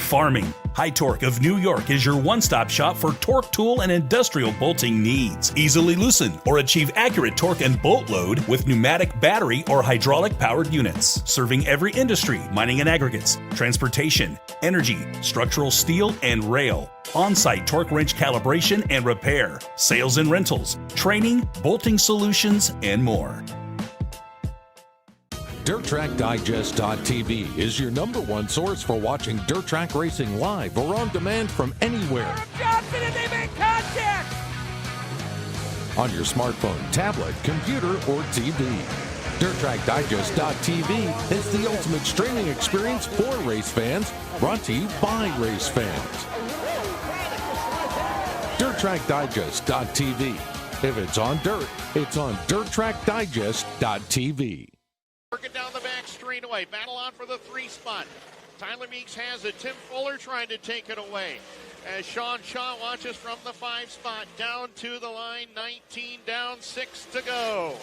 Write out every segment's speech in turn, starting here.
Farming. High Torque of New York is your one-stop shop for torque tool and industrial bolting needs. Easily loosen or achieve accurate torque and bolt load with pneumatic, battery, or hydraulic-powered units. Serving every industry, mining and aggregates, transportation, energy, structural steel, and rail. On-site torque wrench calibration and repair. Sales and rentals, training, bolting solutions, and more. DirtTrackDigest.tv is your #1 source for watching dirt track racing live or on demand from anywhere. Johnson, and they make contact! On your smartphone, tablet, computer, or TV. DirtTrackDigest.tv is the ultimate streaming experience for race fans, brought to you by race fans. DirtTrackDigest.tv. If it's on dirt, it's on DirtTrackDigest.tv. Working down the back straightaway. Battle on for the 3 spot. Tyler Meeks has it. Tim Fuller trying to take it away. As Sean Shaw watches from the 5 spot. Down to the line. 19 down, 6 to go.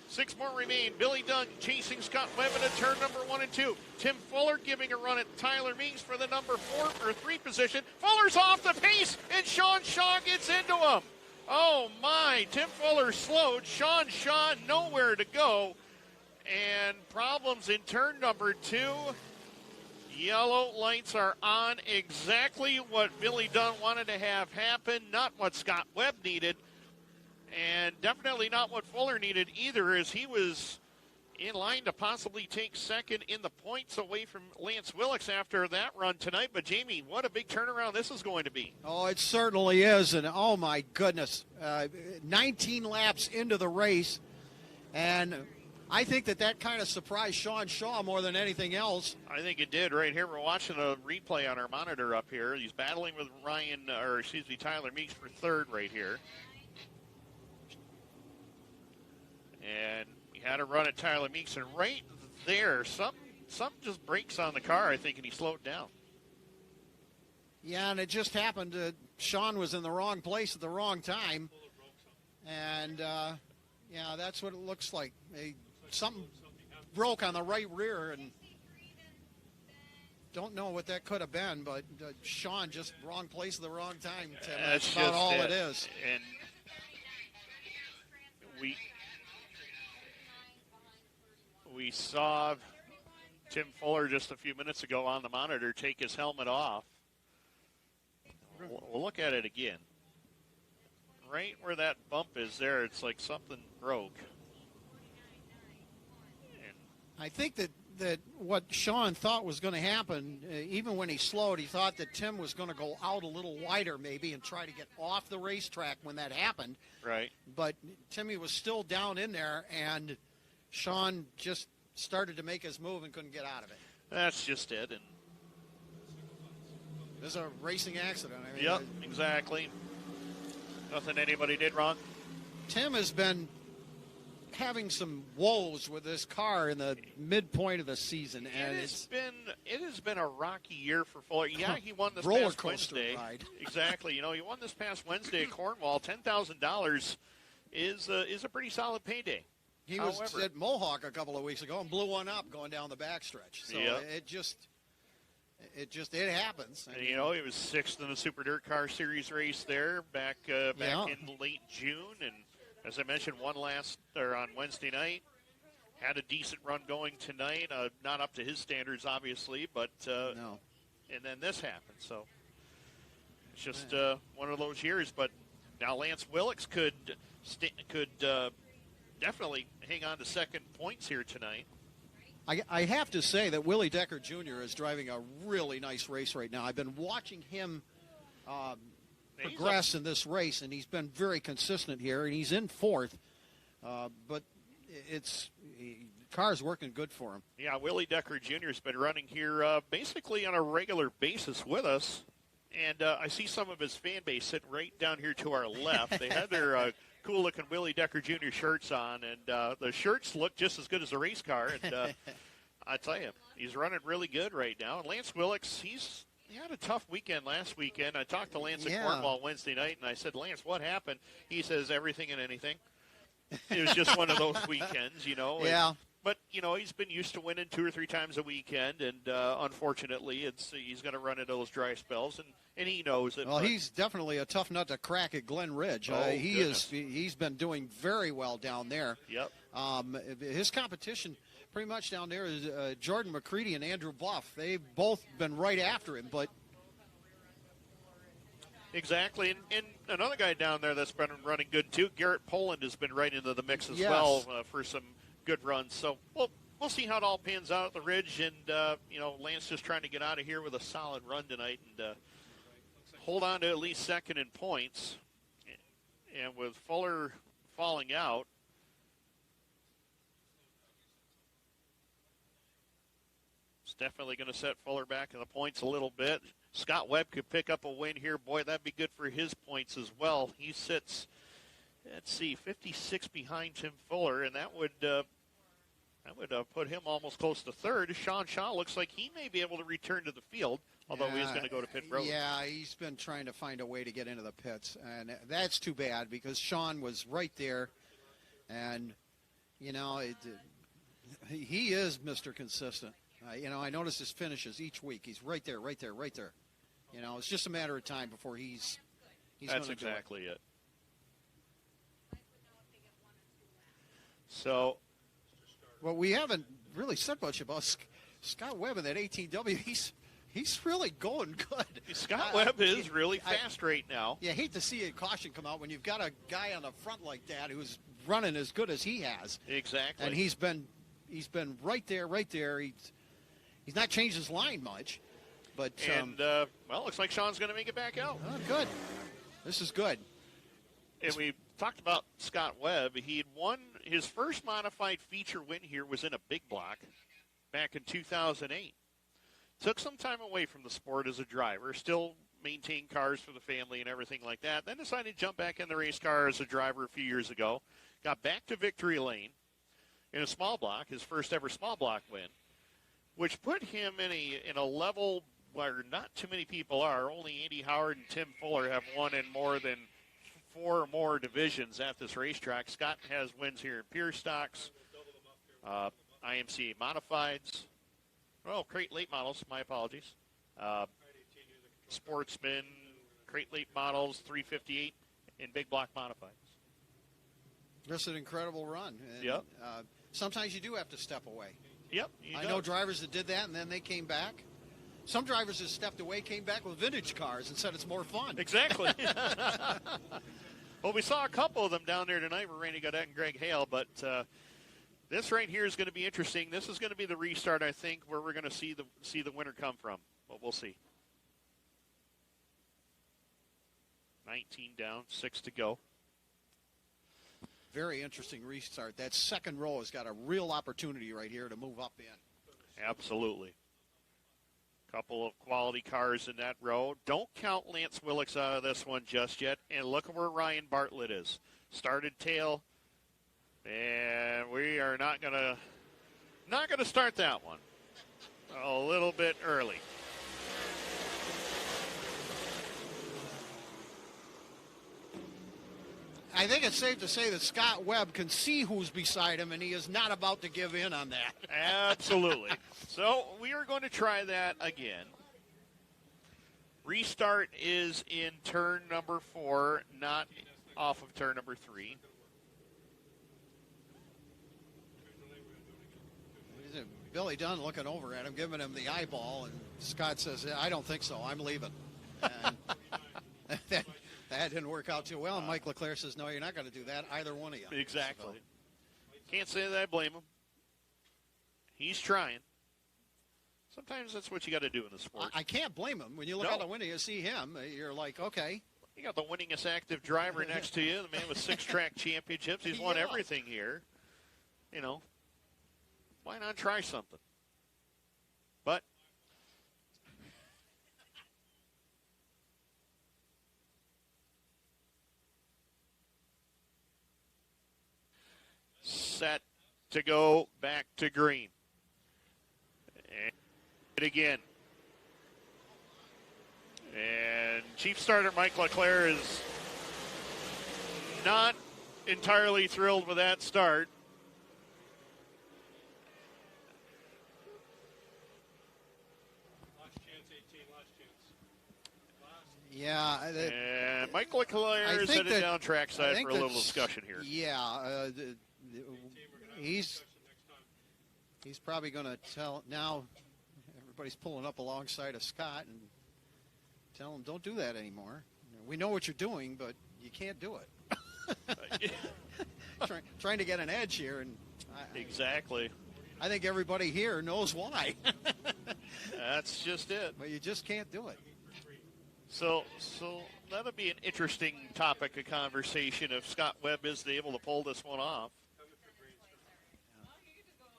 6 more remain. Billy Dunn chasing Scott Webb into turn number 1 and 2. Tim Fuller giving a run at Tyler Meeks for the number 4 or 3 position. Fuller's off the pace, and Sean Shaw gets into him. Oh my, Tim Fuller slowed. Sean Shaw nowhere to go. And problems in turn number 2. Yellow lights are on. Exactly what Billy Dunn wanted to have happen, not what Scott Webb needed, and definitely not what Fuller needed either, as he was in line to possibly take second in the points away from Lance Willicks after that run tonight. But Jamie, what a big turnaround this is going to be. Oh, it certainly is, and oh my goodness, 19 laps into the race, and I think that kind of surprised Sean Shaw more than anything else. I think it did. Right here, we're watching a replay on our monitor up here. He's battling with Tyler Meeks for 3rd right here. And he had a run at Tyler Meeks, and right there, something just breaks on the car, I think, and he slowed down. Yeah, and it just happened. Sean was in the wrong place at the wrong time. And, yeah, that's what it looks like. Something broke on the right rear, and don't know what that could have been, but Sean just wrong place at the wrong time, Tim. That's about all it is. And we saw Tim Fuller just a few minutes ago on the monitor take his helmet off. We'll look at it again. Right where that bump is there, it's like something broke. I think that what Sean thought was going to happen, even when he slowed, he thought that Tim was going to go out a little wider maybe and try to get off the racetrack when that happened. Right. But Timmy was still down in there, and Sean just started to make his move and couldn't get out of it. That's just it. And this is a racing accident. I mean, yep, exactly. Nothing anybody did wrong. Tim has been having some woes with this car in the midpoint of the season, and it has been a rocky year for Fuller. Yeah, he won this roller past coaster Wednesday. ride. Exactly. He won this past Wednesday at Cornwall. $10,000 is a pretty solid payday. He was at Mohawk a couple of weeks ago and blew one up going down the backstretch. So it happens. And, he was 6th in the Super Dirt Car Series race there back in late June, and as I mentioned, won on Wednesday night. Had a decent run going tonight. Not up to his standards, obviously, but no. And then this happened. So it's just one of those years. But now Lance Willicks could definitely hang on to second points here tonight. I have to say that Willie Decker Jr. is driving a really nice race right now. I've been watching him progress in this race, and he's been very consistent here, and he's in 4th. But the car's working good for him. Yeah, Willie Decker Jr. has been running here basically on a regular basis with us. And I see some of his fan base sitting right down here to our left. They had their cool-looking Willie Decker Jr. shirts on, and the shirts look just as good as the race car. And I tell you, he's running really good right now. And Lance Willicks, he had a tough weekend last weekend. I talked to Lance at Cornwall Wednesday night, and I said, Lance, what happened? He says, everything and anything. It was just one of those weekends, Yeah. But, he's been used to winning 2 or 3 times a weekend, and unfortunately, he's going to run into those dry spells, and he knows it. Well, he's definitely a tough nut to crack at Glen Ridge. He's been doing very well down there. Yep. His competition pretty much down there is Jordan McCready and Andrew Buff. They've both been right after him, but exactly, and another guy down there that's been running good too, Garrett Poland, has been right into the mix as well for some good runs. So we'll see how it all pans out at the Ridge, and Lance just trying to get out of here with a solid run tonight and hold on to at least second in points. And with Fuller falling out, it's definitely going to set Fuller back in the points a little bit. Scott Webb could pick up a win here. Boy, that'd be good for his points as well. He sits, 56 behind Tim Fuller, and that would put him almost close to third. Sean Shaw looks like he may be able to return to the field, although he is going to go to pit road. Yeah, he's been trying to find a way to get into the pits, and that's too bad because Sean was right there, and, he is Mr. Consistent. I notice his finishes each week. He's right there, right there, right there. It's just a matter of time before he's That's exactly it. So, well, we haven't really said much about Scott Webb in that 18W. He's really going good. Scott Webb is really fast right now. Yeah, I hate to see a caution come out when you've got a guy on the front like that who's running as good as he has. Exactly. And he's been right there, right there. He's not changed his line much, but looks like Sean's going to make it back out. Oh, good. This is good. And we talked about Scott Webb. He had won his first modified feature win here was in a big block back in 2008. Took some time away from the sport as a driver, still maintained cars for the family and everything like that. Then decided to jump back in the race car as a driver a few years ago. Got back to victory lane in a small block, his first ever small block win, which put him in a level where not too many people are. Only Andy Howard and Tim Fuller have won in more than 4 or more divisions at this racetrack. Scott has wins here in pure stocks, IMCA modifieds, crate late models, my apologies. Sportsman, crate late models, 358, and big block modifieds. Just an incredible run. And, yep. Sometimes you do have to step away. Yep. I know drivers that did that, and then they came back. Some drivers that stepped away came back with vintage cars and said it's more fun. Exactly. Well, we saw a couple of them down there tonight with Randy Gaudette and Greg Hale, but this right here is going to be interesting. This is going to be the restart, I think, where we're going to see the winner come from. But we'll see. 19 down, 6 to go. Very interesting restart. That second row has got a real opportunity right here to move up in. Absolutely. Couple of quality cars in that row. Don't count Lance Willix out of this one just yet. And look at where Ryan Bartlett is. Started tail. And we are not gonna start that one. A little bit early. I think it's safe to say that Scott Webb can see who's beside him, and he is not about to give in on that. Absolutely. So we are going to try that again. Restart is in turn number 4, not off of turn number 3. Billy Dunn looking over at him, giving him the eyeball, and Scott says, I don't think so. I'm leaving. And that didn't work out too well. And Mike Leclerc says, no, you're not going to do that, either one of you. Exactly. So. Can't say that I blame him. He's trying. Sometimes that's what you got to do in the sport. I can't blame him. When you look out the window, you see him, you're like, okay. You got the winningest active driver next to you, the man with 6 track championships. He's won everything here. You know, why not try something? But set to go back to green. And again. And chief starter Mike Leclerc is not entirely thrilled with that start. Yeah. And Mike Leclerc is headed down trackside for a little discussion here. Yeah. He's probably going to tell now. Everybody's pulling up alongside of Scott and tell him, don't do that anymore. We know what you're doing, but you can't do it. Trying to get an edge here. And exactly. I think everybody here knows why. That's just it. But you just can't do it. So that'll be an interesting topic of conversation if Scott Webb is able to pull this one off.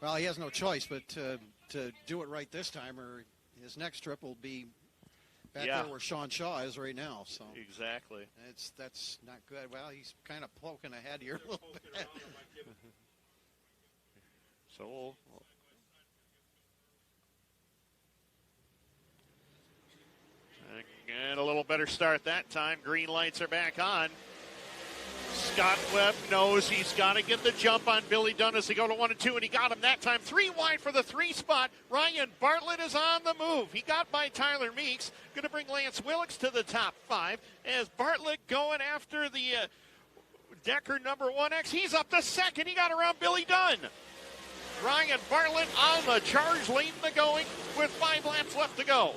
Well, he has no choice but to do it right this time, or his next trip will be back there where Sean Shaw is right now. So exactly, that's not good. Well, he's kind of poking ahead here a little bit. So and a little better start that time. Green lights are back on. Scott Webb knows he's got to get the jump on Billy Dunn as they go to 1 and 2, and he got him that time. 3 wide for the 3 spot. Ryan Bartlett is on the move. He got by Tyler Meeks. Going to bring Lance Willix to the top 5 as Bartlett going after the Decker number 1X. He's up to second. He got around Billy Dunn. Ryan Bartlett on the charge, leading the going with 5 laps left to go.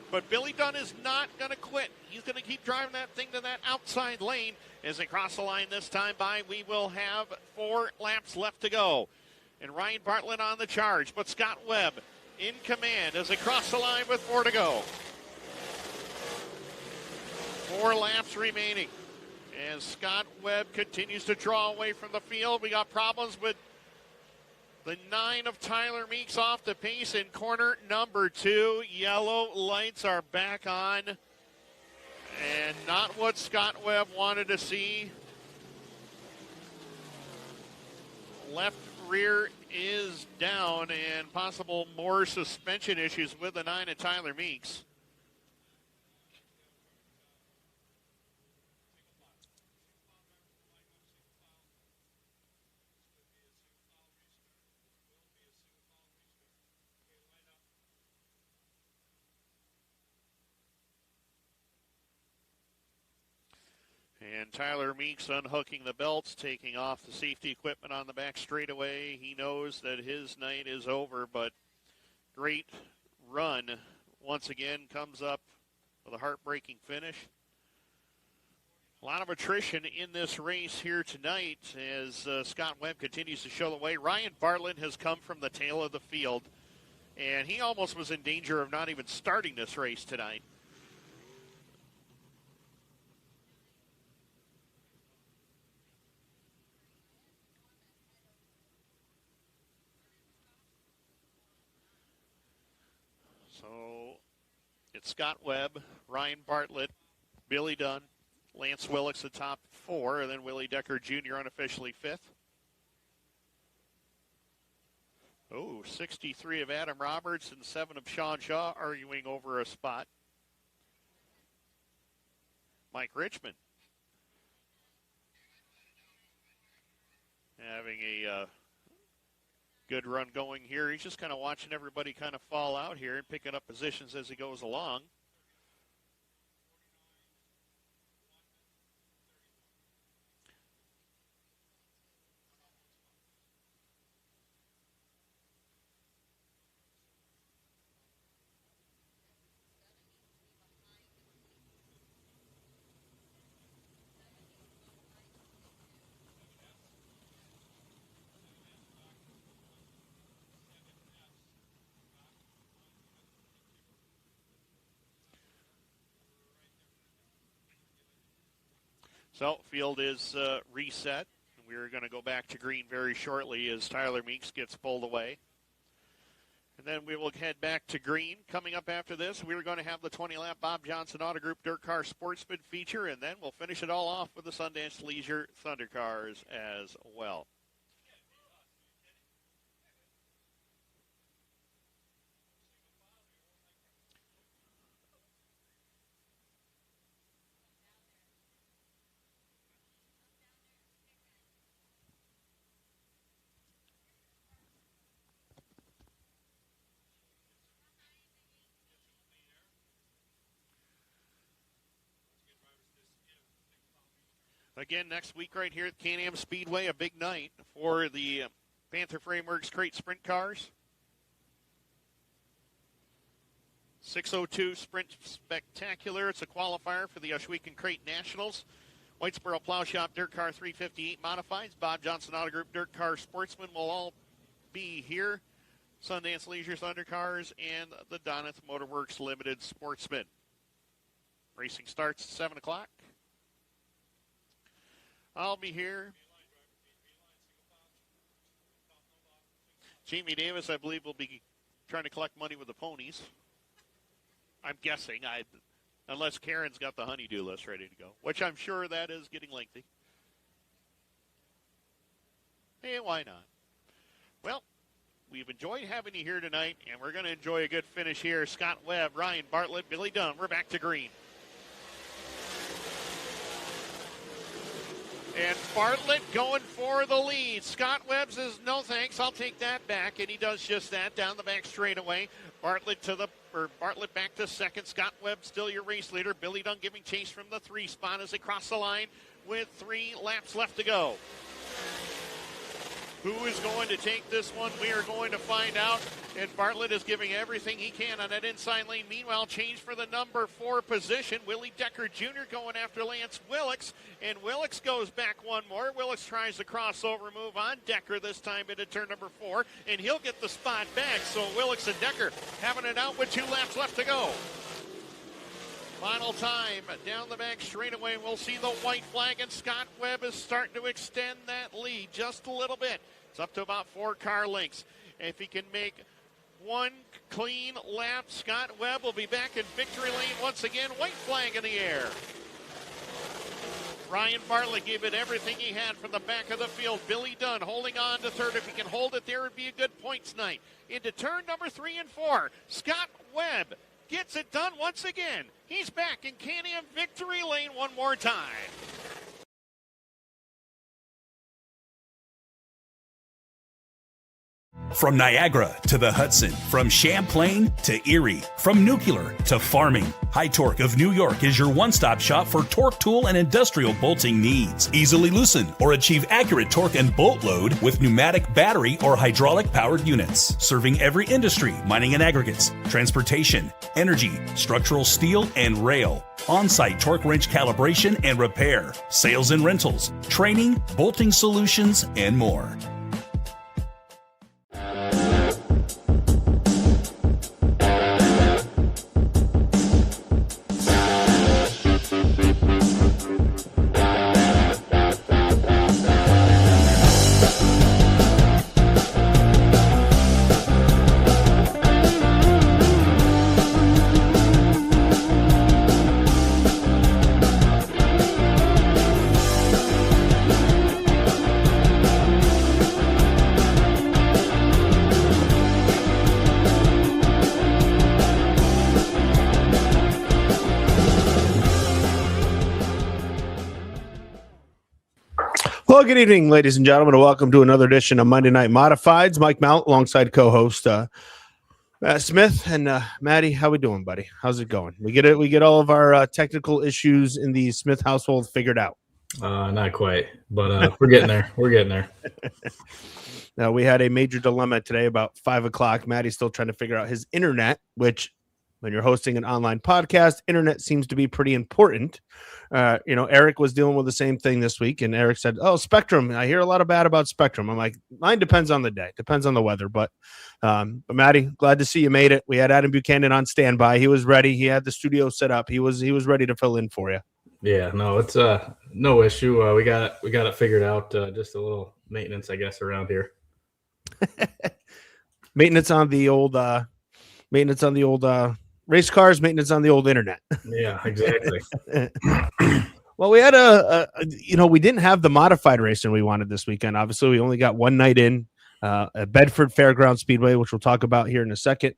But Billy Dunn is not going to quit. He's going to keep driving that thing to that outside lane. As they cross the line this time by, we will have 4 laps left to go. And Ryan Bartlett on the charge, but Scott Webb in command as they cross the line with 4 to go. 4 laps remaining. As Scott Webb continues to draw away from the field, we got problems with the 9 of Tyler Meeks off the pace in corner number 2. Yellow lights are back on. And not what Scott Webb wanted to see. Left rear is down and possible more suspension issues with the 9 of Tyler Meeks. And Tyler Meeks unhooking the belts, taking off the safety equipment on the back straightaway. He knows that his night is over, but great run once again comes up with a heartbreaking finish. A lot of attrition in this race here tonight as Scott Webb continues to show the way. Ryan Bartlett has come from the tail of the field, and he almost was in danger of not even starting this race tonight. So it's Scott Webb, Ryan Bartlett, Billy Dunn, Lance Willix the top 4, and then Willie Decker Jr. unofficially 5th. 63 of Adam Roberts and 7 of Sean Shaw arguing over a spot. Mike Richmond having a good run going here. He's just kind of watching everybody kind of fall out here and picking up positions as he goes along. So, field is reset. We're going to go back to green very shortly as Tyler Meeks gets pulled away. And then we will head back to green. Coming up after this, we're going to have the 20-lap Bob Johnson Auto Group Dirt Car Sportsman feature, and then we'll finish it all off with the Sundance Leisure Thunder Cars as well. Again, next week right here at Can-Am Speedway, a big night for the Panther Frameworks Crate Sprint cars. 602 Sprint Spectacular. It's a qualifier for the Ohsweken Crate Nationals. Whitesboro Plow Shop Dirt Car 358 Modifieds. Bob Johnson Auto Group Dirt Car Sportsman will all be here. Sundance Leisure's Undercars and the Doneth Motorworks Limited Sportsman. Racing starts at 7 o'clock. I'll be here. Jamie Davis, I believe, will be trying to collect money with the ponies. I'm guessing, unless Karen's got the honey-do list ready to go, which I'm sure that is getting lengthy. Hey, why not? Well, we've enjoyed having you here tonight, and we're going to enjoy a good finish here. Scott Webb, Ryan Bartlett, Billy Dunn. We're back to green. And Bartlett going for the lead. Scott Webb says, no thanks, I'll take that back. And he does just that down the back straightaway. Bartlett back to second. Scott Webb still your race leader. Billy Dunn giving chase from the 3 spot as they cross the line with 3 laps left to go. Who is going to take this one? We are going to find out. And Bartlett is giving everything he can on that inside lane. Meanwhile, change for the number 4 position. Willie Decker Jr. going after Lance Willix. And Willix goes back one more. Willix tries the crossover move on Decker this time into turn number 4. And he'll get the spot back. So Willix and Decker having it out with 2 laps left to go. Final time down the back straightaway. We'll see the white flag, and Scott Webb is starting to extend that lead just a little bit. It's up to about 4 car lengths. If he can make 1 clean lap, Scott Webb will be back in victory lane once again. White flag in the air. Ryan Bartlett gave it everything he had from the back of the field. Billy Dunn holding on to third. If he can hold it there, it would be a good points night. Into turn number 3 and 4. Scott Webb gets it done once again. He's back in Can-Am victory lane one more time. From Niagara to the Hudson, from Champlain to Erie, from nuclear to farming, High Torque of New York is your one-stop shop for torque tool and industrial bolting needs. Easily loosen or achieve accurate torque and bolt load with pneumatic battery or hydraulic powered units. Serving every industry, mining and aggregates, transportation, energy, structural steel, and rail. On-site torque wrench calibration and repair, sales and rentals, training, bolting solutions, and more. Well, good evening, ladies and gentlemen, and welcome to another edition of Monday Night Modifieds. Mike Mallett alongside co-host Smith and Maddie. How we doing, buddy? How's it going? We get all of our technical issues in the Smith household figured out. Not quite, but we're getting there. We're getting there. Now, we had a major dilemma today about 5 o'clock. Maddie's still trying to figure out his internet, which when you're hosting an online podcast, internet seems to be pretty important. Eric was dealing with the same thing this week, and Eric said, "Oh, Spectrum. I hear a lot of bad about Spectrum." I'm like, mine depends on the day, depends on the weather. But Maddie, glad to see you made it. We had Adam Buchanan on standby. He was ready. He had the studio set up. He was ready to fill in for you. Yeah, no, it's no issue. We got it figured out. Just a little maintenance, I guess, around here. Maintenance on the old race cars, maintenance on the old internet. Yeah, exactly. Well, we had we didn't have the modified racing we wanted this weekend. Obviously, we only got one night in at Bedford Fairground Speedway, which we'll talk about here in a second.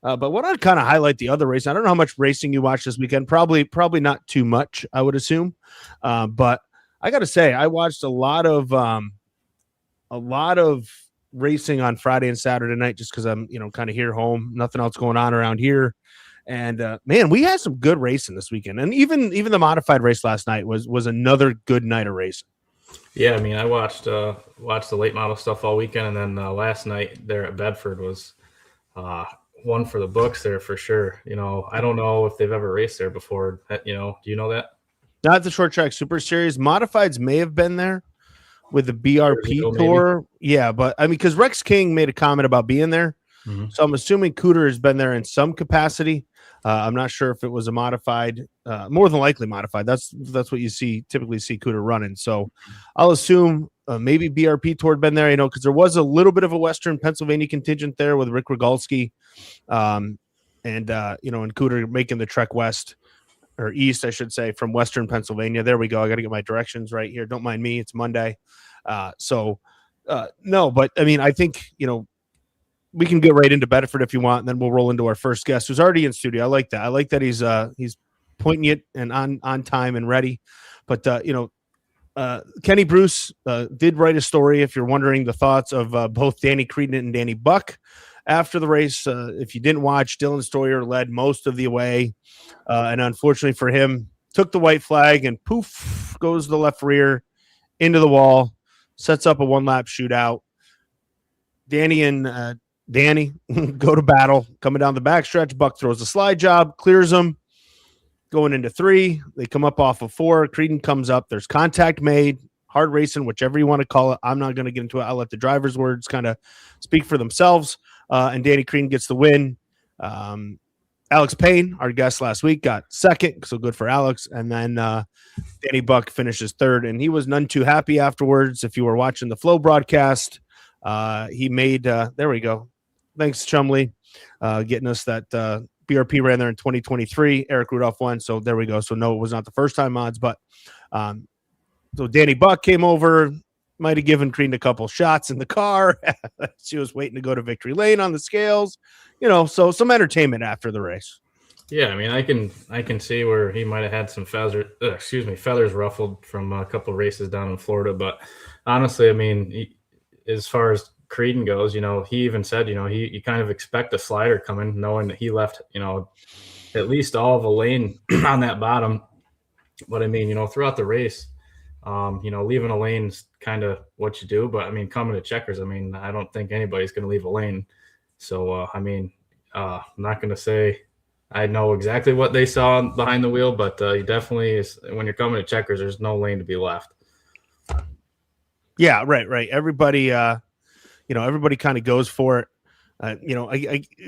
But what I'd kind of highlight the other racing. I don't know how much racing you watched this weekend. Probably not too much, I would assume. But I got to say, I watched a lot of racing on Friday and Saturday night just because I'm kind of here home, nothing else going on around here. And man, we had some good racing this weekend, and even the modified race last night was another good night of racing. Yeah, I mean, I watched the late model stuff all weekend, and then last night there at Bedford was one for the books there for sure. I don't know if they've ever raced there before. Do you know that? Not the short track super series. Modifieds may have been there with the BRP tour. Maybe. Yeah, but I mean, because Rex King made a comment about being there. Mm-hmm. So I'm assuming Cooter has been there in some capacity. I'm not sure if it was a modified, more than likely modified. That's what you typically see Cooter running. So I'll assume maybe BRP tour had been there, because there was a little bit of a Western Pennsylvania contingent there with Rick Rogalski, and Cooter making the trek west. Or east, I should say, from Western Pennsylvania. There we go. I got to get my directions right here. Don't mind me. It's Monday. No, but I mean, I think, we can get right into Bedford if you want, and then we'll roll into our first guest who's already in studio. I like that. I like that he's poignant and on time and ready. But, Kenny Bruce did write a story, if you're wondering, the thoughts of both Danny Creedon and Danny Buck after the race. If you didn't watch, Dylan Stoyer led most of the way. And unfortunately for him, took the white flag and poof, goes the left rear into the wall, sets up a one-lap shootout. Danny and Danny go to battle, coming down the backstretch. Buck throws a slide job, clears them. Going into 3, they come up off of 4. Creedon comes up. There's contact made. Hard racing, whichever you want to call it. I'm not going to get into it. I'll let the driver's words kind of speak for themselves. And Danny Creedon gets the win. Alex Payne, our guest last week, got second, so good for Alex. And then Danny Buck finishes third, and he was none too happy afterwards. If you were watching the Flow broadcast, he made there we go. Thanks, Chumley, getting us that BRP ran there in 2023. Eric Rudolph won, so there we go. So no, it was not the first time odds, but so Danny Buck came over, might have given Creedon a couple shots in the car. She was waiting to go to victory lane on the scales, so some entertainment after the race. Yeah, I mean, I can see where he might have had some feathers ruffled from a couple of races down in Florida. But honestly, I mean, as far as Creedon goes, he even said, you kind of expect a slider coming, knowing that he left, at least all of a lane on that bottom. But I mean, throughout the race, leaving a lane is kind of what you do. But I mean, coming to checkers, I mean, I don't think anybody's going to leave a lane. So, I mean, I'm not going to say I know exactly what they saw behind the wheel, but you definitely when you're coming to checkers, there's no lane to be left. Yeah, right. Everybody, everybody kind of goes for it.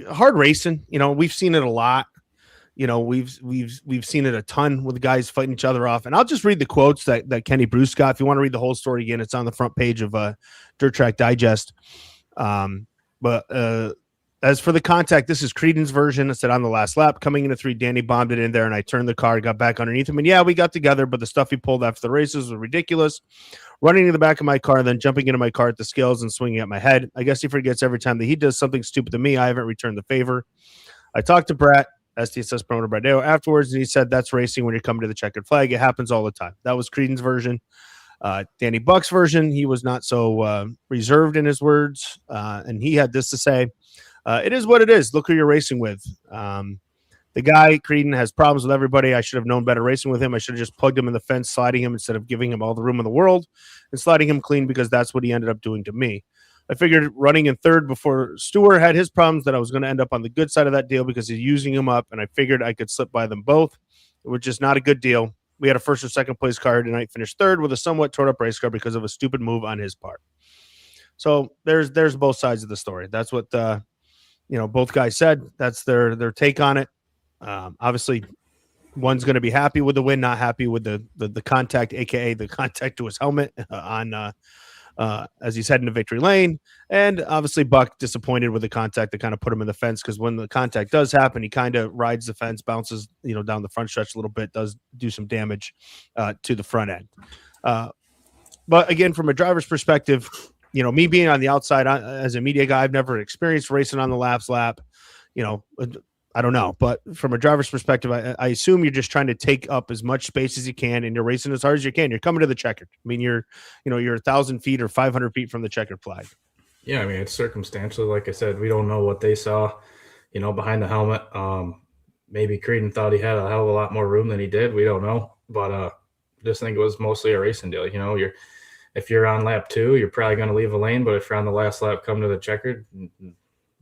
Hard racing, we've seen it a lot. We've seen it a ton with the guys fighting each other off. And I'll just read the quotes that Kenny Bruce got. If you want to read the whole story again, it's on the front page of Dirt Track Digest. But as for the contact, this is Creedon's version. It said, on the last lap, coming into 3, Danny bombed it in there, and I turned the car, got back underneath him. And yeah, we got together, but the stuff he pulled after the races was ridiculous. Running to the back of my car, then jumping into my car at the scales and swinging at my head. I guess he forgets every time that he does something stupid to me, I haven't returned the favor. I talked to Brett, STSS promoter Bradeo, afterwards, and he said, that's racing when you're coming to the checkered flag. It happens all the time. That was Creedon's version. Danny Buck's version, he was not so reserved in his words, and he had this to say. It is what it is. Look who you're racing with. The guy, Creedon, has problems with everybody. I should have known better racing with him. I should have just plugged him in the fence, sliding him instead of giving him all the room in the world and sliding him clean, because that's what he ended up doing to me. I figured running in third before Stewart had his problems that I was going to end up on the good side of that deal because he's using him up, and I figured I could slip by them both, which is not a good deal. We had a first or second place car tonight, finished third with a somewhat torn up race car because of a stupid move on his part. So there's both sides of the story. That's what both guys said. That's their take on it. Obviously, one's going to be happy with the win, not happy with the contact, aka the contact to his helmet as he's heading to victory lane. And obviously, Buck disappointed with the contact that kind of put him in the fence, because when the contact does happen, he kind of rides the fence, bounces down the front stretch a little bit, does do some damage to the front end. But again, from a driver's perspective, me being on the outside as a media guy, I've never experienced racing on the lap. I don't know, but from a driver's perspective, I assume you're just trying to take up as much space as you can, and you're racing as hard as you can. You're coming to the checkered. I mean, you're 1,000 feet or 500 feet from the checkered flag. Yeah, I mean, it's circumstantial. Like I said, we don't know what they saw, behind the helmet. maybe Creedon thought he had a hell of a lot more room than he did. We don't know, but just think it was mostly a racing deal. You know, if you're on lap 2, you're probably going to leave a lane, but if you're on the last lap, come to the checkered,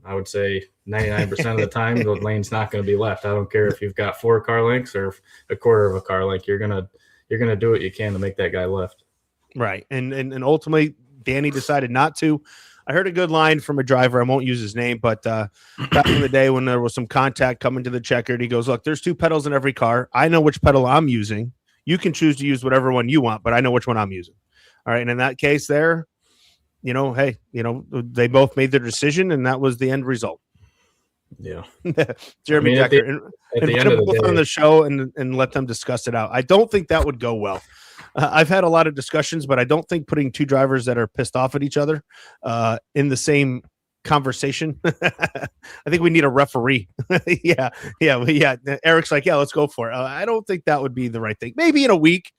I would say 99% of the time, the lane's not going to be left. I don't care if you've got 4 car lengths or a quarter of a car length. You're gonna do what you can to make that guy left. Right, and ultimately, Danny decided not to. I heard a good line from a driver. I won't use his name, but back in the day when there was some contact coming to the checkered, he goes, "Look, there's 2 pedals in every car. I know which pedal I'm using. You can choose to use whatever one you want, but I know which one I'm using." All right, and in that case, there, you know, hey, you know, they both made their decision, and that was the end result. Yeah, Jeremy Decker, at the end of the day, on the show and let them discuss it out. I don't think that would go well. I've had a lot of discussions, but I don't think putting 2 drivers that are pissed off at each other in the same conversation. I think we need a referee. yeah. Eric's like, yeah, let's go for it. I don't think that would be the right thing. Maybe in a week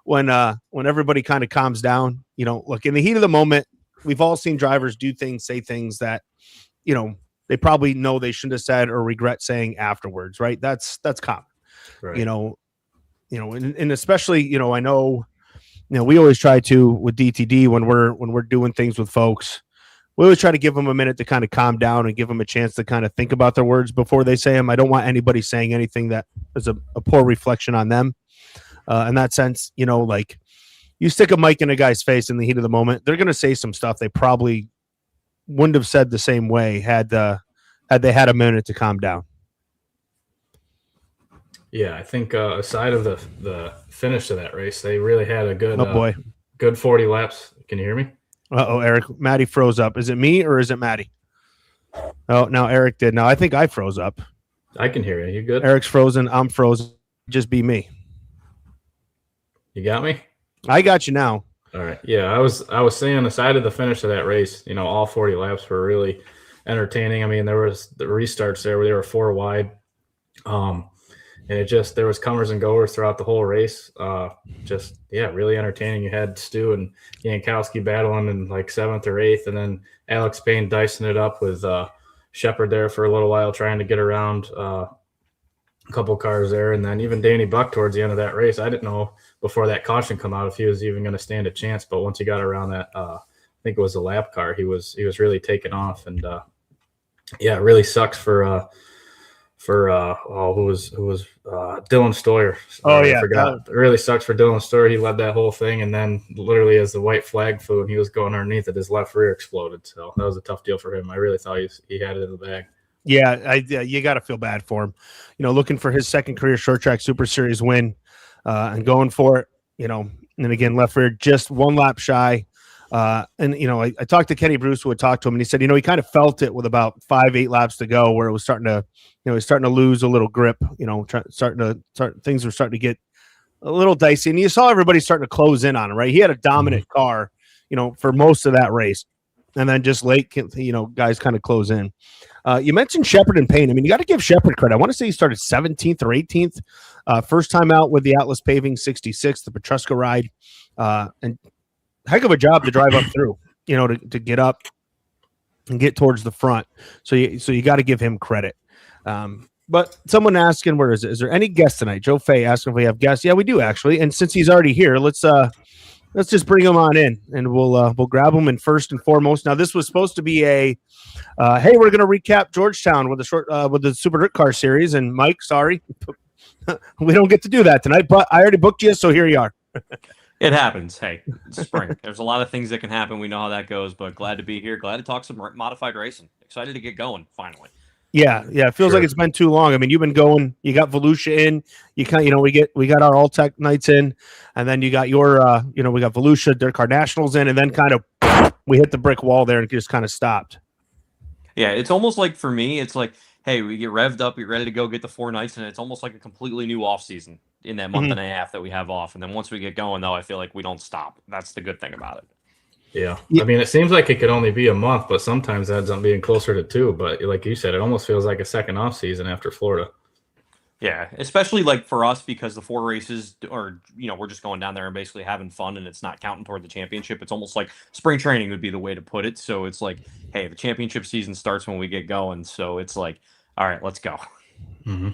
when everybody kind of calms down. You know, look, in the heat of the moment, we've all seen drivers do things, say things that, you know, they probably know they shouldn't have said or regret saying afterwards, right? That's common. Right. You know, and especially, you know, I know, you know, we always try to with DTD when we're doing things with folks, we always try to give them a minute to kind of calm down and give them a chance to kind of think about their words before they say them. I don't want anybody saying anything that is a poor reflection on them. In that sense, you know, like you stick a mic in a guy's face in the heat of the moment, they're going to say some stuff they probably wouldn't have said the same way had they had a minute to calm down. Yeah, I think aside of the finish of that race, they really had a good good 40 laps. Can you hear me? Uh-oh, Eric. Maddie froze up. Is it me or is it Maddie? Oh, now Eric did. Now I think I froze up. I can hear you. You good? Eric's frozen. I'm frozen. Just be me. You got me? I got you now. All right. Yeah, I was saying aside of the finish of that race, you know, all 40 laps were really entertaining. I mean, there was the restarts there where they were 4 wide. And there was comers and goers throughout the whole race. Really entertaining. You had Stu and Jankowski battling in like 7th or 8th, and then Alex Payne dicing it up with Shepard there for a little while, trying to get around a couple cars there. And then even Danny Buck towards the end of that race, I didn't know before that caution come out if he was even going to stand a chance. But once he got around that, I think it was the lap car, he was really taking off. And it really sucks for who was Dylan Stoyer. I forgot. It really sucks for Dylan Stoyer. He led that whole thing, and then literally as the white flag flew and he was going underneath it, his left rear exploded. So that was a tough deal for him. I really thought he had it in the bag. Yeah, you got to feel bad for him. You know, looking for his second career short track Super Series win and going for it. You know, and again, left rear just 1 lap shy. And, you know, I talked to Kenny Bruce, who had talked to him, and he said, you know, he kind of felt it with about 5-8 laps to go where it was starting to lose a little grip, you know, things were starting to get a little dicey. And you saw everybody starting to close in on him, right? He had a dominant car, you know, for most of that race. And then just late, you know, guys kind of close in. You mentioned Shepard and Payne. I mean, you got to give Shepard credit. I want to say he started 17th or 18th. First time out with the Atlas Paving 66, the Petruska ride. And heck of a job to drive up through, you know, to get up and get towards the front. So you got to give him credit. But someone asking, where is it? Is there any guests tonight? Joe Fay asking if we have guests. Yeah, we do actually. And since he's already here, let's just bring him on in and we'll grab him. And first and foremost, now this was supposed to be a, hey, we're going to recap Georgetown with the Super Dirt Car Series. And Mike, sorry, we don't get to do that tonight, but I already booked you. So here you are. It happens. Hey, it's spring. There's a lot of things that can happen. We know how that goes, but glad to be here. Glad to talk some modified racing. Excited to get going finally. Yeah. It feels like it's been too long. I mean, you've been going. You got Volusia in. You kind, you know, we got our All Tech nights in, and then you got your, you know, we got Volusia, Dirt Car Nationals in, and then kind of we hit the brick wall there and just kind of stopped. Yeah, it's almost like for me, it's like, hey, we get revved up, you're ready to go get the 4 nights, and it's almost like a completely new off season in that month and a half that we have off. And then once we get going, though, I feel like we don't stop. That's the good thing about it. Yeah. I mean, it seems like it could only be a month, but sometimes that ends up being closer to 2. But like you said, it almost feels like a second off season after Florida. Yeah, especially like for us because the 4 races are, you know, we're just going down there and basically having fun and it's not counting toward the championship. It's almost like spring training would be the way to put it. So it's like, hey, the championship season starts when we get going. So it's like, all right, let's go. Mm-hmm.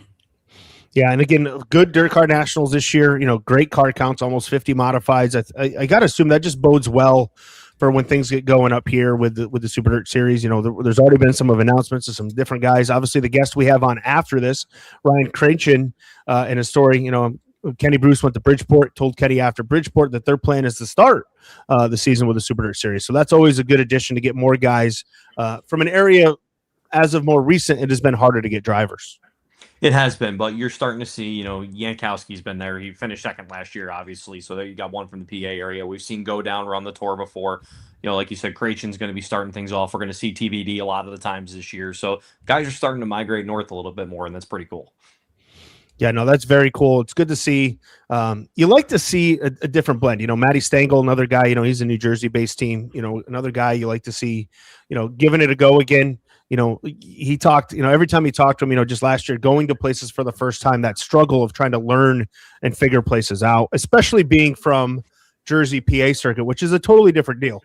Yeah, and again, good dirt car nationals this year. Great car counts, almost 50 modifieds. I got to assume that just bodes well for when things get going up here with the Super Dirt Series. There's already been some announcements of some different guys. Obviously, the guest we have on after this, Ryan Crerachin, in a story. Kenny Bruce went to Bridgeport, told Kenny after Bridgeport that their plan is to start the season with the Super Dirt Series. So that's always a good addition to get more guys from an area. As of more recent, it has been harder to get drivers. It has been, but you're starting to see, Yankowski's been there. He finished second last year, obviously. So there you got one from the PA area. We've seen Go Down run the tour before. Like you said, Crerachin's going to be starting things off. We're going to see TBD a lot of the times this year. So guys are starting to migrate north a little bit more, and that's pretty cool. Yeah, no, that's very cool. It's good to see. You like to see a different blend. Matty Stengel, another guy, he's a New Jersey-based team. Another guy you like to see, giving it a go again. He talked, every time he talked to him, just last year, going to places for the first time, that struggle of trying to learn and figure places out, especially being from Jersey PA circuit, which is a totally different deal.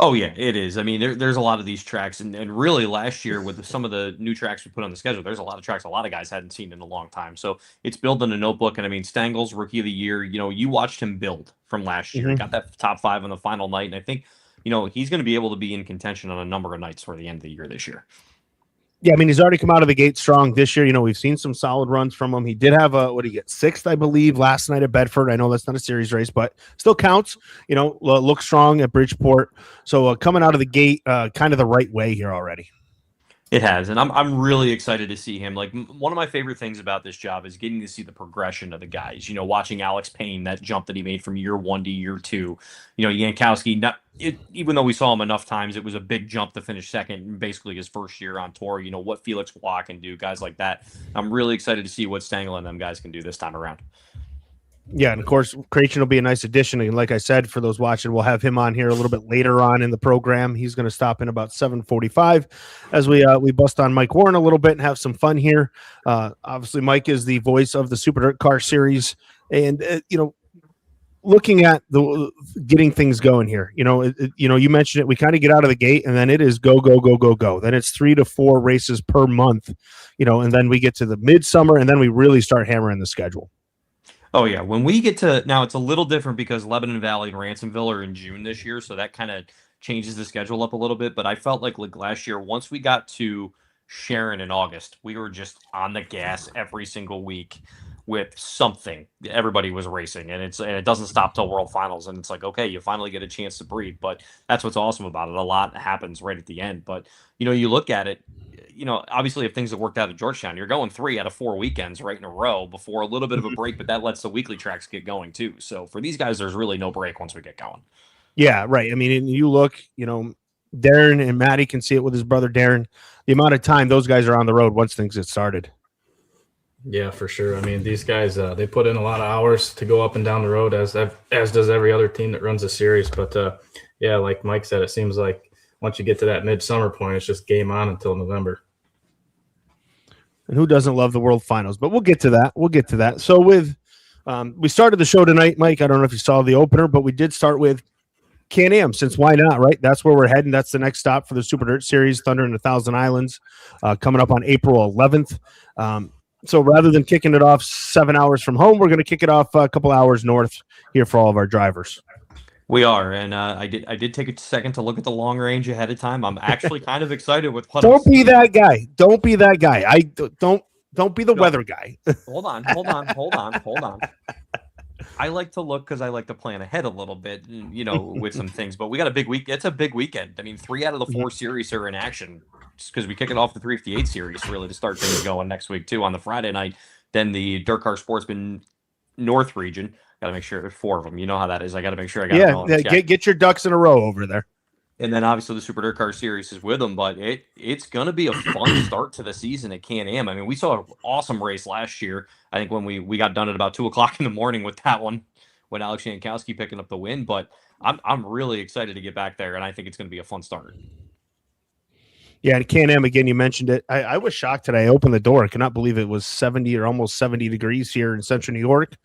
Oh, yeah, it is. I mean, there's a lot of these tracks. And really last year with some of the new tracks we put on the schedule, there's a lot of tracks a lot of guys hadn't seen in a long time. So it's building a notebook. And I mean, Stengel's Rookie of the Year, you watched him build from last year. He got that top 5 on the final night. And I think, he's going to be able to be in contention on a number of nights for the end of the year this year. Yeah, I mean, he's already come out of the gate strong this year. We've seen some solid runs from him. He did have sixth, I believe, last night at Bedford. I know that's not a series race, but still counts. Looks strong at Bridgeport. So coming out of the gate, kind of the right way here already. It has, and I'm really excited to see him. Like, one of my favorite things about this job is getting to see the progression of the guys. Watching Alex Payne, that jump that he made from year 1 to year 2. Yankowski, even though we saw him enough times, it was a big jump to finish second in basically his first year on tour. What Felix Waugh can do, guys like that. I'm really excited to see what Stengel and them guys can do this time around. Yeah, and of course, Crerachin will be a nice addition. And like I said, for those watching, we'll have him on here a little bit later on in the program. He's going to stop in about 7:45 as we bust on Mike Warren a little bit and have some fun here. Obviously, Mike is the voice of the Super Dirt Car Series, and looking at the getting things going here. You mentioned it. We kind of get out of the gate, and then it is go go go go go. Then it's 3 to 4 races per month. And then we get to the midsummer, and then we really start hammering the schedule. Oh, yeah. When we get to now, it's a little different because Lebanon Valley and Ransomville are in June this year. So that kind of changes the schedule up a little bit. But I felt like last year, once we got to Sharon in August, we were just on the gas every single week with something. Everybody was racing, and it doesn't stop till World Finals. And it's like, okay, you finally get a chance to breathe. But that's what's awesome about it. A lot happens right at the end. But, you look at it, obviously if things have worked out at Georgetown, you're going 3 out of 4 weekends right in a row before a little bit of a break, but that lets the weekly tracks get going too. So for these guys, there's really no break once we get going. Yeah, right. I mean, you look, Darren and Matty can see it with his brother Darren, the amount of time those guys are on the road once things get started. Yeah, for sure. I mean, these guys, they put in a lot of hours to go up and down the road, as does every other team that runs a series. But yeah, like Mike said, it seems like once you get to that midsummer point, it's just game on until November. And who doesn't love the World Finals? But we'll get to that. So we started the show tonight, Mike. I don't know if you saw the opener, but we did start with Can-Am, since why not, right? That's where we're heading. That's the next stop for the Super Dirt Series, Thunder in 1,000 Islands, coming up on April 11th. So rather than kicking it off 7 hours from home, we're going to kick it off a couple hours north here for all of our drivers. We are, and I did take a second to look at the long range ahead of time. I'm actually kind of excited with what Don't be that guy. Don't be that guy. Don't be the weather guy. Hold on. I like to look because I like to plan ahead a little bit, with some things. But we got a big week. It's a big weekend. I mean, 3 out of the 4 series are in action because we kick it off the 358 series really to start things going next week too on the Friday night. Then the Dirt Car Sportsman North region. Got to make sure there's 4 of them. You know how that is. I got to make sure I got it all. Get your ducks in a row over there. And then obviously the Super Dirt Car Series is with them, but it's going to be a fun start to the season at Can-Am. I mean, we saw an awesome race last year. I think when we got done at about 2:00 in the morning with that one, when Alex Yankowski picking up the win. But I'm really excited to get back there, and I think it's going to be a fun start. Yeah, and Can-Am, again, you mentioned it. I was shocked today. I opened the door. I cannot believe it was 70 or almost 70 degrees here in central New York.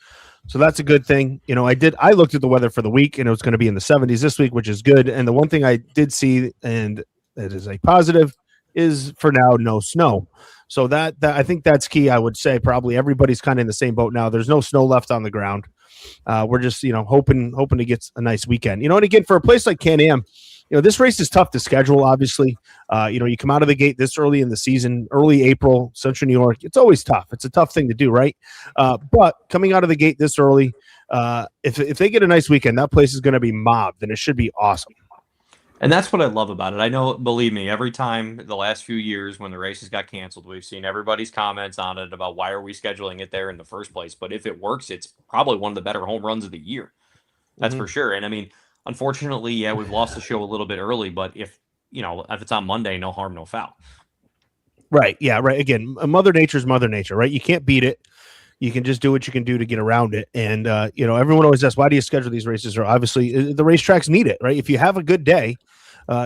So that's a good thing. I looked at the weather for the week, and it was going to be in the 70s this week, which is good. And the one thing I did see, and it is a positive, is for now no snow. So that I think that's key. I would say probably everybody's kind of in the same boat now. There's no snow left on the ground. We're just hoping to get a nice weekend. And again, for a place like Can-Am, this race is tough to schedule. Obviously, you come out of the gate this early in the season, early April, Central New York. It's always tough. It's a tough thing to do, right? But coming out of the gate this early, if they get a nice weekend, that place is going to be mobbed, and it should be awesome. And that's what I love about it. I know, believe me, every time the last few years when the races got canceled, we've seen everybody's comments on it about why are we scheduling it there in the first place. But if it works, it's probably one of the better home runs of the year. That's for sure. And I mean, unfortunately, yeah, we've lost the show a little bit early, but if it's on Monday, no harm, no foul. Right. Yeah. Right. Again, Mother Nature's Mother Nature, right? You can't beat it. You can just do what you can do to get around it. And, everyone always asks, why do you schedule these races? Or obviously the racetracks need it, right? If you have a good day,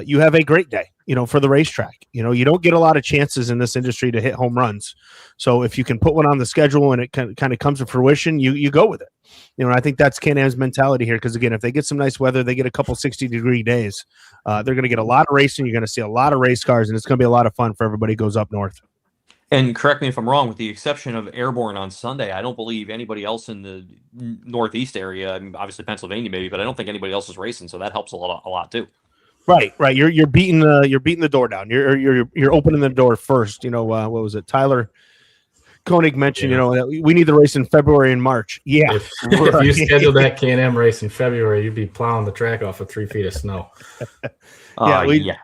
you have a great day, for the racetrack. You don't get a lot of chances in this industry to hit home runs. So if you can put one on the schedule and it kind of comes to fruition, you go with it. I think that's Can-Am's mentality here. Because again, if they get some nice weather, they get a couple 60-degree days, they're going to get a lot of racing. You're going to see a lot of race cars, and it's going to be a lot of fun for everybody who goes up north. And correct me if I'm wrong, with the exception of Airborne on Sunday, I don't believe anybody else in the Northeast area, I mean, obviously Pennsylvania maybe, but I don't think anybody else is racing. So that helps a lot too. Right. You're beating the door down. You're opening the door first. What was it? Tyler Koenig mentioned, we need the race in February and March. Yeah. If you scheduled that Can-Am race in February, you'd be plowing the track off with 3 feet of snow. Yeah.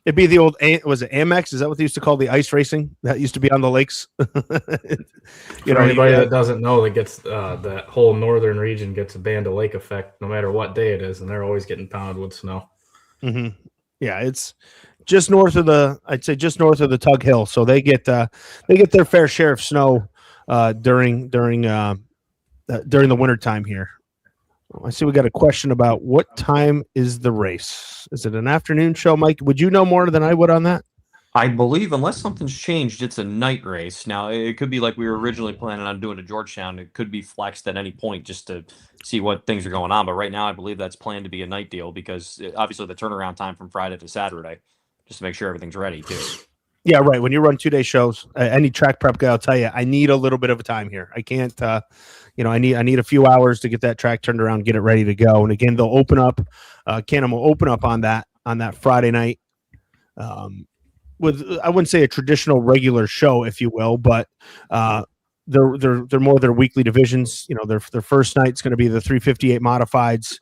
It'd be the old, was it Amex? Is that what they used to call the ice racing that used to be on the lakes? For anybody that doesn't know, that gets that whole northern region gets a Band of Lake effect no matter what day it is, and they're always getting pounded with snow. Mm-hmm. Yeah, it's just north of the Tug Hill, so they get their fair share of snow during the winter time here. I see we got a question about what time is the race. Is it an afternoon show, Mike? Would you know more than I would on that? I believe, unless something's changed, it's a night race. Now, it could be like we were originally planning on doing to Georgetown. It could be flexed at any point just to see what things are going on. But right now, I believe that's planned to be a night deal because obviously the turnaround time from Friday to Saturday, just to make sure everything's ready too. Yeah, right. When you run 2-day shows, any track prep guy will tell you, I need a little bit of a time here. I can't, I need a few hours to get that track turned around, get it ready to go. And again, they'll open up, Can-Am will open up on that Friday night. With, I wouldn't say a traditional regular show, if you will, but they're more their weekly divisions. Their first night's going to be the 358 modifieds,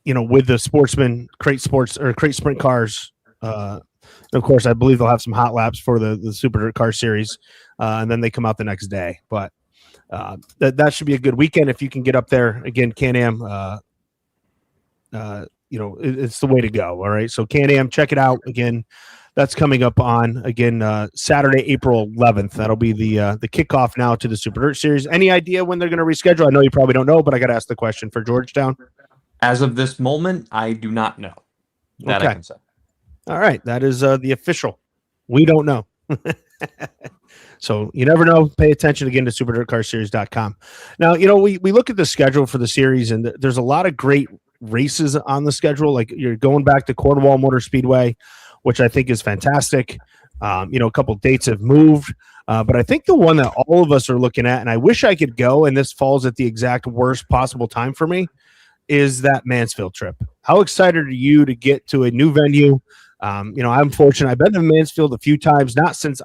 with the sportsman crate sprint cars. Of course, I believe they'll have some hot laps for the Super Dirt Car Series, and then they come out the next day. But that should be a good weekend if you can get up there. Again, Can-Am, it's the way to go. All right, so Can-Am, check it out. Again, that's coming up on Saturday, April 11th. That'll be the kickoff now to the Super Dirt Series. Any idea when they're going to reschedule? I know you probably don't know, but I got to ask the question for Georgetown. As of this moment, I do not know. That okay. I can say. All right, that is the official. We don't know. So you never know. Pay attention again to SuperDirtCarSeries.com. Now, we look at the schedule for the series, and there's a lot of great races on the schedule. Like you're going back to Cornwall Motor Speedway, which I think is fantastic. A couple dates have moved, but I think the one that all of us are looking at, and I wish I could go, and this falls at the exact worst possible time for me, is that Mansfield trip. How excited are you to get to a new venue? I'm fortunate. I've been to Mansfield a few times, not since,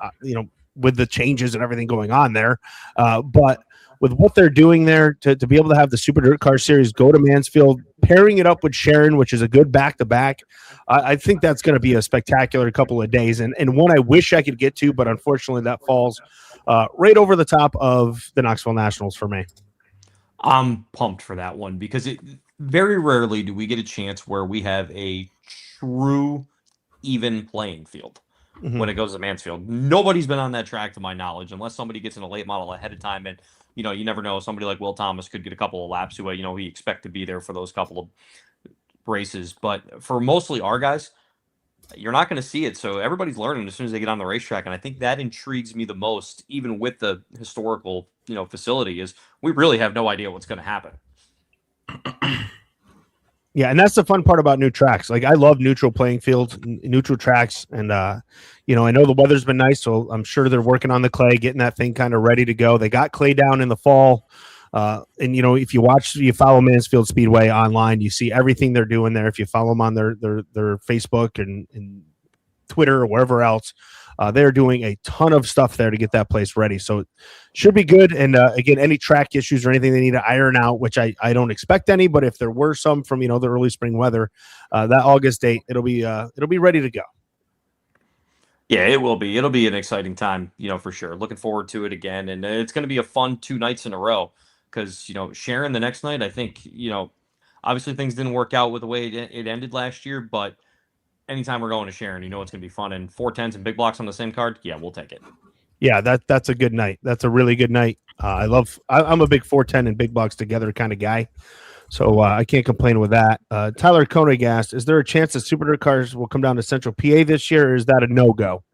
with the changes and everything going on there, but with what they're doing there to be able to have the Super Dirt Car Series go to Mansfield, pairing it up with Sharon, which is a good back-to-back. I think that's going to be a spectacular couple of days and one I wish I could get to, but unfortunately that falls right over the top of the Knoxville Nationals for me. I'm pumped for that one because very rarely do we get a chance where we have a true even playing field when it goes to Mansfield. Nobody's been on that track to my knowledge, unless somebody gets in a late model ahead of time. And, you never know. Somebody like Will Thomas could get a couple of laps who, we expect to be there for those couple of races. But for mostly our guys, you're not going to see it. So everybody's learning as soon as they get on the racetrack. And I think that intrigues me the most, even with the historical, facility, is we really have no idea what's going to happen. Yeah, and that's the fun part about new tracks. Like I love neutral playing fields, neutral tracks, and I know the weather's been nice, so I'm sure they're working on the clay, getting that thing kind of ready to go. They got clay down in the fall, and if you follow Mansfield Speedway online, you see everything they're doing there. If you follow them on their Facebook and Twitter or wherever else, they're doing a ton of stuff there to get that place ready. So it should be good. And again, any track issues or anything they need to iron out, which I don't expect any, but if there were some from the early spring weather, that August date, it'll be ready to go. Yeah, it will be. It'll be an exciting time, for sure. Looking forward to it again, and it's going to be a fun 2 nights in a row because Sharon the next night. I think obviously things didn't work out with the way it ended last year, but anytime we're going to Sharon, it's going to be fun. And 410s and big blocks on the same card, yeah, we'll take it. Yeah, that's a good night. That's a really good night. I'm a big 410 and big blocks together kind of guy, so I can't complain with that. Tyler Koenig asked, is there a chance that Super Dirt cars will come down to Central PA this year, or is that a no-go?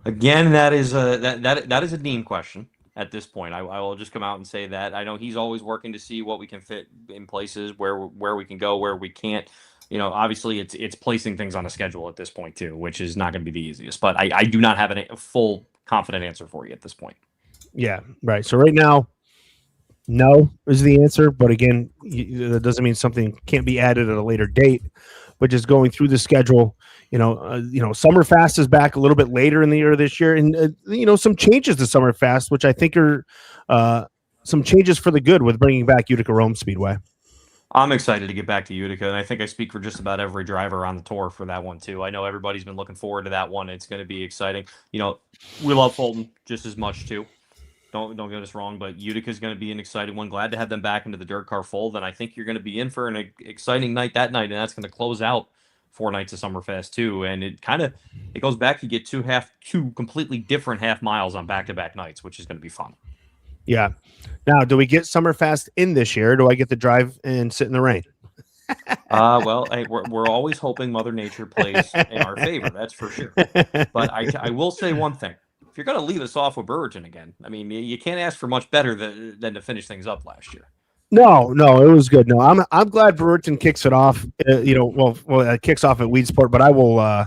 Again, that is a Dean question at this point. I will just come out and say that. I know he's always working to see what we can fit in places, where we can go, where we can't. Obviously it's placing things on a schedule at this point too, which is not going to be the easiest. But I do not have a full confident answer for you at this point. Yeah, right. So right now, no is the answer. But again, that doesn't mean something can't be added at a later date. But just going through the schedule, Summerfest is back a little bit later in the year this year, and some changes to Summerfest, which I think are some changes for the good with bringing back Utica Rome Speedway. I'm excited to get back to Utica, and I think I speak for just about every driver on the tour for that one too. I know everybody's been looking forward to that one. It's going to be exciting. We love Fulton just as much too. Don't get us wrong, but Utica is going to be an exciting one. Glad to have them back into the dirt car fold, and I think you're going to be in for an exciting night that night, and that's going to close out 4 nights of Summerfest too. And it goes back. You get two completely different half miles on back-to-back nights, which is going to be fun. Yeah. Now, do we get Summerfest in this year? Or do I get to drive and sit in the rain? Well, we're always hoping Mother Nature plays in our favor. That's for sure. But I will say one thing. If you're going to leave us off with Brewerton again, I mean, you can't ask for much better than to finish things up last year. No, it was good. No, I'm glad Brewerton kicks it off. It kicks off at Weedsport, but I will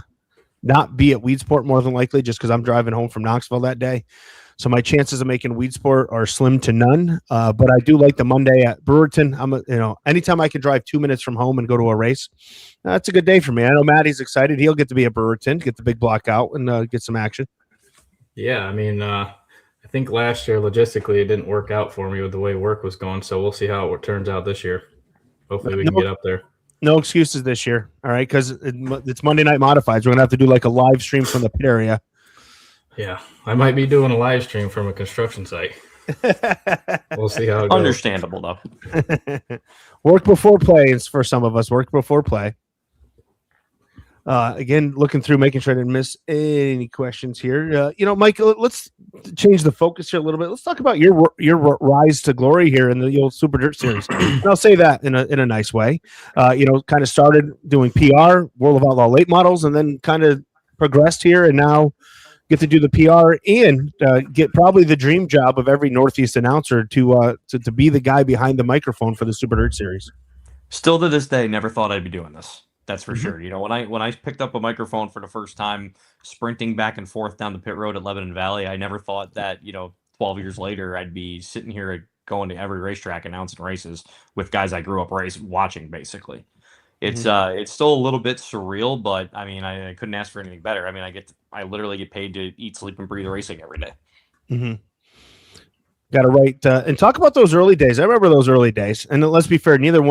not be at Weedsport more than likely just because I'm driving home from Knoxville that day. So my chances of making Weedsport are slim to none. But I do like the Monday at Brewerton. Anytime I can drive 2 minutes from home and go to a race, that's a good day for me. I know Maddie's excited. He'll get to be at Brewerton, get the big block out, and get some action. Yeah, I mean, I think last year logistically it didn't work out for me with the way work was going. So we'll see how it turns out this year. Hopefully we can get up there. No excuses this year, all right? Because it's Monday Night Modifieds. We're gonna have to do like a live stream from the pit area. Yeah, I might be doing a live stream from a construction site. We'll see how it goes. Understandable, though. Work before play is for some of us. Work before play. Again, looking through, making sure I didn't miss any questions here. Mike, let's change the focus here a little bit. Let's talk about your rise to glory here in the old Super Dirt Series. And I'll say that in a nice way. Kind of started doing PR, World of Outlaw late models, and then kind of progressed here, and now get to do the PR and get probably the dream job of every Northeast announcer to be the guy behind the microphone for the Super Dirt Series. Still to this day, never thought I'd be doing this. That's for sure. When I picked up a microphone for the first time, sprinting back and forth down the pit road at Lebanon Valley, I never thought that 12 years later I'd be sitting here going to every racetrack announcing races with guys I grew up watching. Basically, it's still a little bit surreal, but I mean I couldn't ask for anything better. I mean I literally get paid to eat, sleep, and breathe racing every day. Mm-hmm. Got to write and talk about those early days. I remember those early days, and let's be fair, neither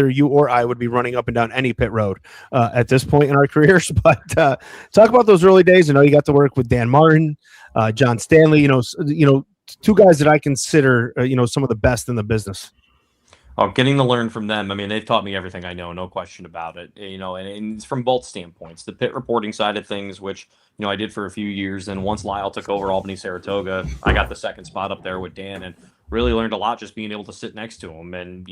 you or I would be running up and down any pit road at this point in our careers. But talk about those early days. I know you got to work with Dan Martin, John Stanley. Two guys that I consider some of the best in the business. Oh, getting to learn from them. I mean, they've taught me everything I know, no question about it. And it's from both standpoints. The pit reporting side of things, which I did for a few years. And once Lyle took over Albany, Saratoga, I got the second spot up there with Dan, and really learned a lot just being able to sit next to him. And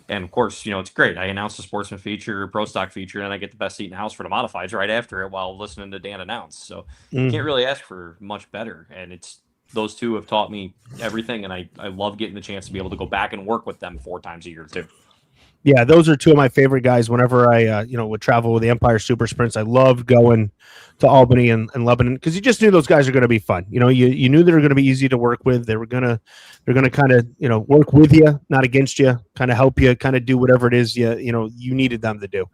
and of course, it's great. I announced the Sportsman feature, Pro Stock feature, and I get the best seat in the house for the modifieds right after it while listening to Dan announce. So you can't really ask for much better. And those two have taught me everything, and I love getting the chance to be able to go back and work with them 4 times a year too. Yeah, those are two of my favorite guys. Whenever I, would travel with the Empire Super Sprints, I loved going to Albany and Lebanon because you just knew those guys are going to be fun. You knew they were going to be easy to work with. They're gonna kind of work with you, not against you, kind of help you, kind of do whatever it is you needed them to do.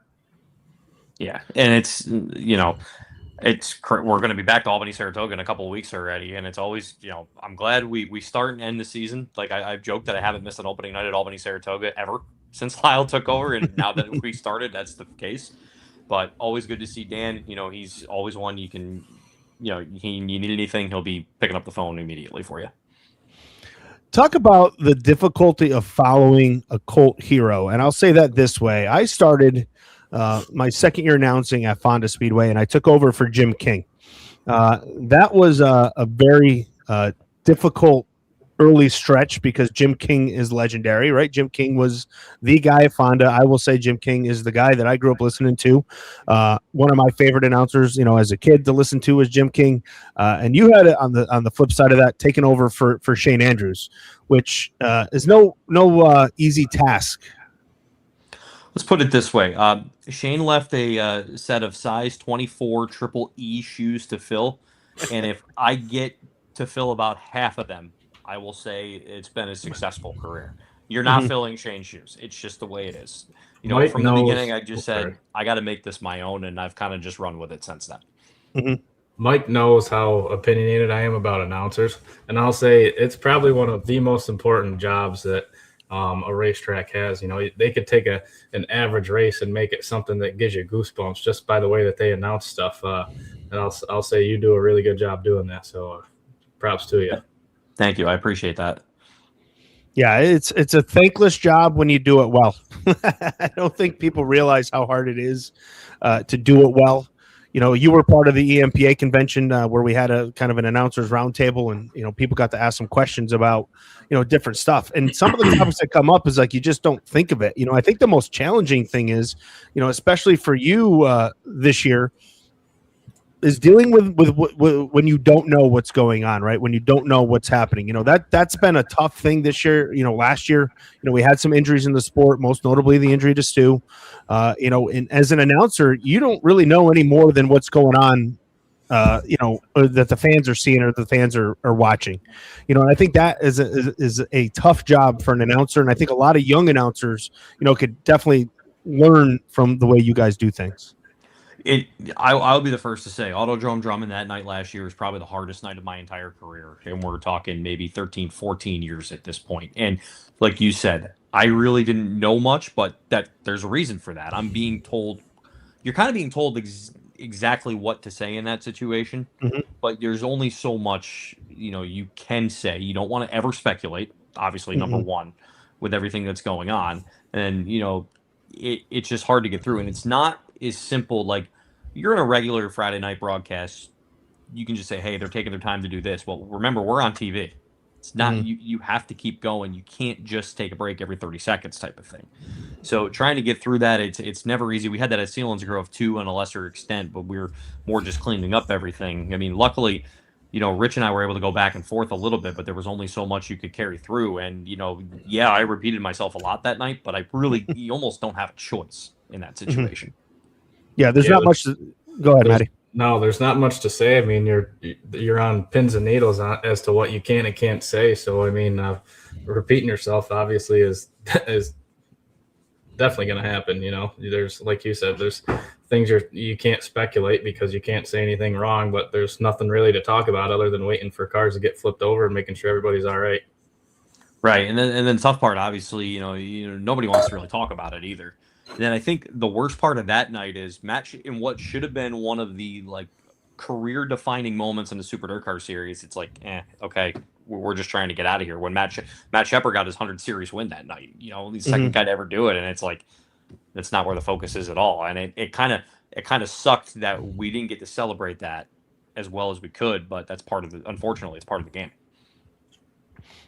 Yeah, and it's we're going to be back to Albany, Saratoga in a couple of weeks already, and it's always I'm glad we start and end the season. Like I've joked that I haven't missed an opening night at Albany, Saratoga ever since Lyle took over, and now that we started, that's the case. But always good to see Dan. He's always one you can, you need anything, he'll be picking up the phone immediately for you. Talk about the difficulty of following a cult hero, and I'll say that this way: I started my second year announcing at Fonda Speedway, and I took over for Jim King. That was a very difficult early stretch because Jim King is legendary, right? Jim King was the guy at Fonda. I will say Jim King is the guy that I grew up listening to. One of my favorite announcers, as a kid to listen to was Jim King. And you had it on the flip side of that, taking over for Shane Andrews, which is no easy task. Let's put it this way. Shane left a set of size 24 triple E shoes to fill. And if I get to fill about half of them, I will say it's been a successful career. You're not filling Shane's shoes. It's just the way it is. From the beginning, I just said, I got to make this my own, and I've kind of just run with it since then. Mm-hmm. Mike knows how opinionated I am about announcers, and I'll say it's probably one of the most important jobs that a racetrack has. They could take an average race and make it something that gives you goosebumps just by the way that they announce stuff. And I'll say you do a really good job doing that. So props to you. Thank you. I appreciate that. Yeah, it's a thankless job when you do it well. I don't think people realize how hard it is to do it well. You were part of the EMPA convention where we had a kind of an announcers roundtable, and people got to ask some questions about different stuff. And some of the topics that come up is like you just don't think of it. I think the most challenging thing is, especially for you this year, is dealing with when you don't know what's going on, right? When you don't know what's happening, that's been a tough thing this year. Last year, we had some injuries in the sport, most notably the injury to Stu. And as an announcer, you don't really know any more than what's going on, that the fans are seeing or the fans are watching. And I think that is a tough job for an announcer. And I think a lot of young announcers, could definitely learn from the way you guys do things. I'll be the first to say Autodrome drumming that night last year was probably the hardest night of my entire career. And we're talking maybe 13, 14 years at this point. And like you said, I really didn't know much, but that there's a reason for that. You're kind of being told exactly what to say in that situation, but there's only so much, you can say. You don't want to ever speculate, obviously, number one, with everything that's going on. And, it's just hard to get through. And it's not as simple. Like, you're in a regular Friday night broadcast, you can just say, hey, they're taking their time to do this. Well, remember, we're on TV. It's not you have to keep going. You can't just take a break every 30 seconds type of thing. So trying to get through that, it's never easy. We had that at Sealands Grove too, on a lesser extent, but we're more just cleaning up everything. I mean, luckily, Rich and I were able to go back and forth a little bit, but there was only so much you could carry through. And, I repeated myself a lot that night, but you almost don't have a choice in that situation. Yeah, there's not much. Go ahead, Matty. No, there's not much to say. I mean, you're on pins and needles as to what you can and can't say. So, I mean, repeating yourself obviously is definitely going to happen. There's, like you said, there's things you can't speculate because you can't say anything wrong, but there's nothing really to talk about other than waiting for cars to get flipped over and making sure everybody's all right. Right, and then the tough part, obviously, nobody wants to really talk about it either. And then I think the worst part of that night is Matt, in what should have been one of the career-defining moments in the Super Dirt Car Series. It's like, okay, we're just trying to get out of here. When Matt Shepard got his 100 Series win that night, he's the second guy to ever do it, and it's like that's not where the focus is at all. And it kind of sucked that we didn't get to celebrate that as well as we could, but that's unfortunately, it's part of the game.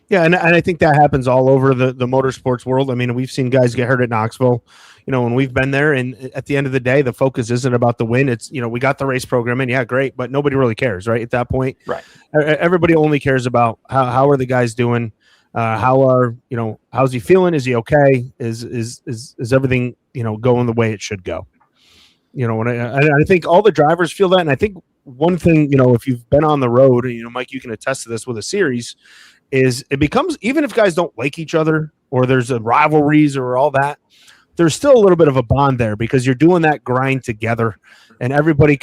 Yeah, and I think that happens all over the motorsports world. I mean, we've seen guys get hurt at Knoxville, when we've been there, and at the end of the day, the focus isn't about the win. It's, we got the race program in, yeah, great, but nobody really cares, right? At that point, right? Everybody only cares about how are the guys doing, How's he feeling? Is he okay? Is everything, going the way it should go? I think all the drivers feel that. And I think one thing, if you've been on the road, Mike, you can attest to this with a series, is it becomes, even if guys don't like each other or there's a rivalries or all that, there's still a little bit of a bond there because you're doing that grind together and everybody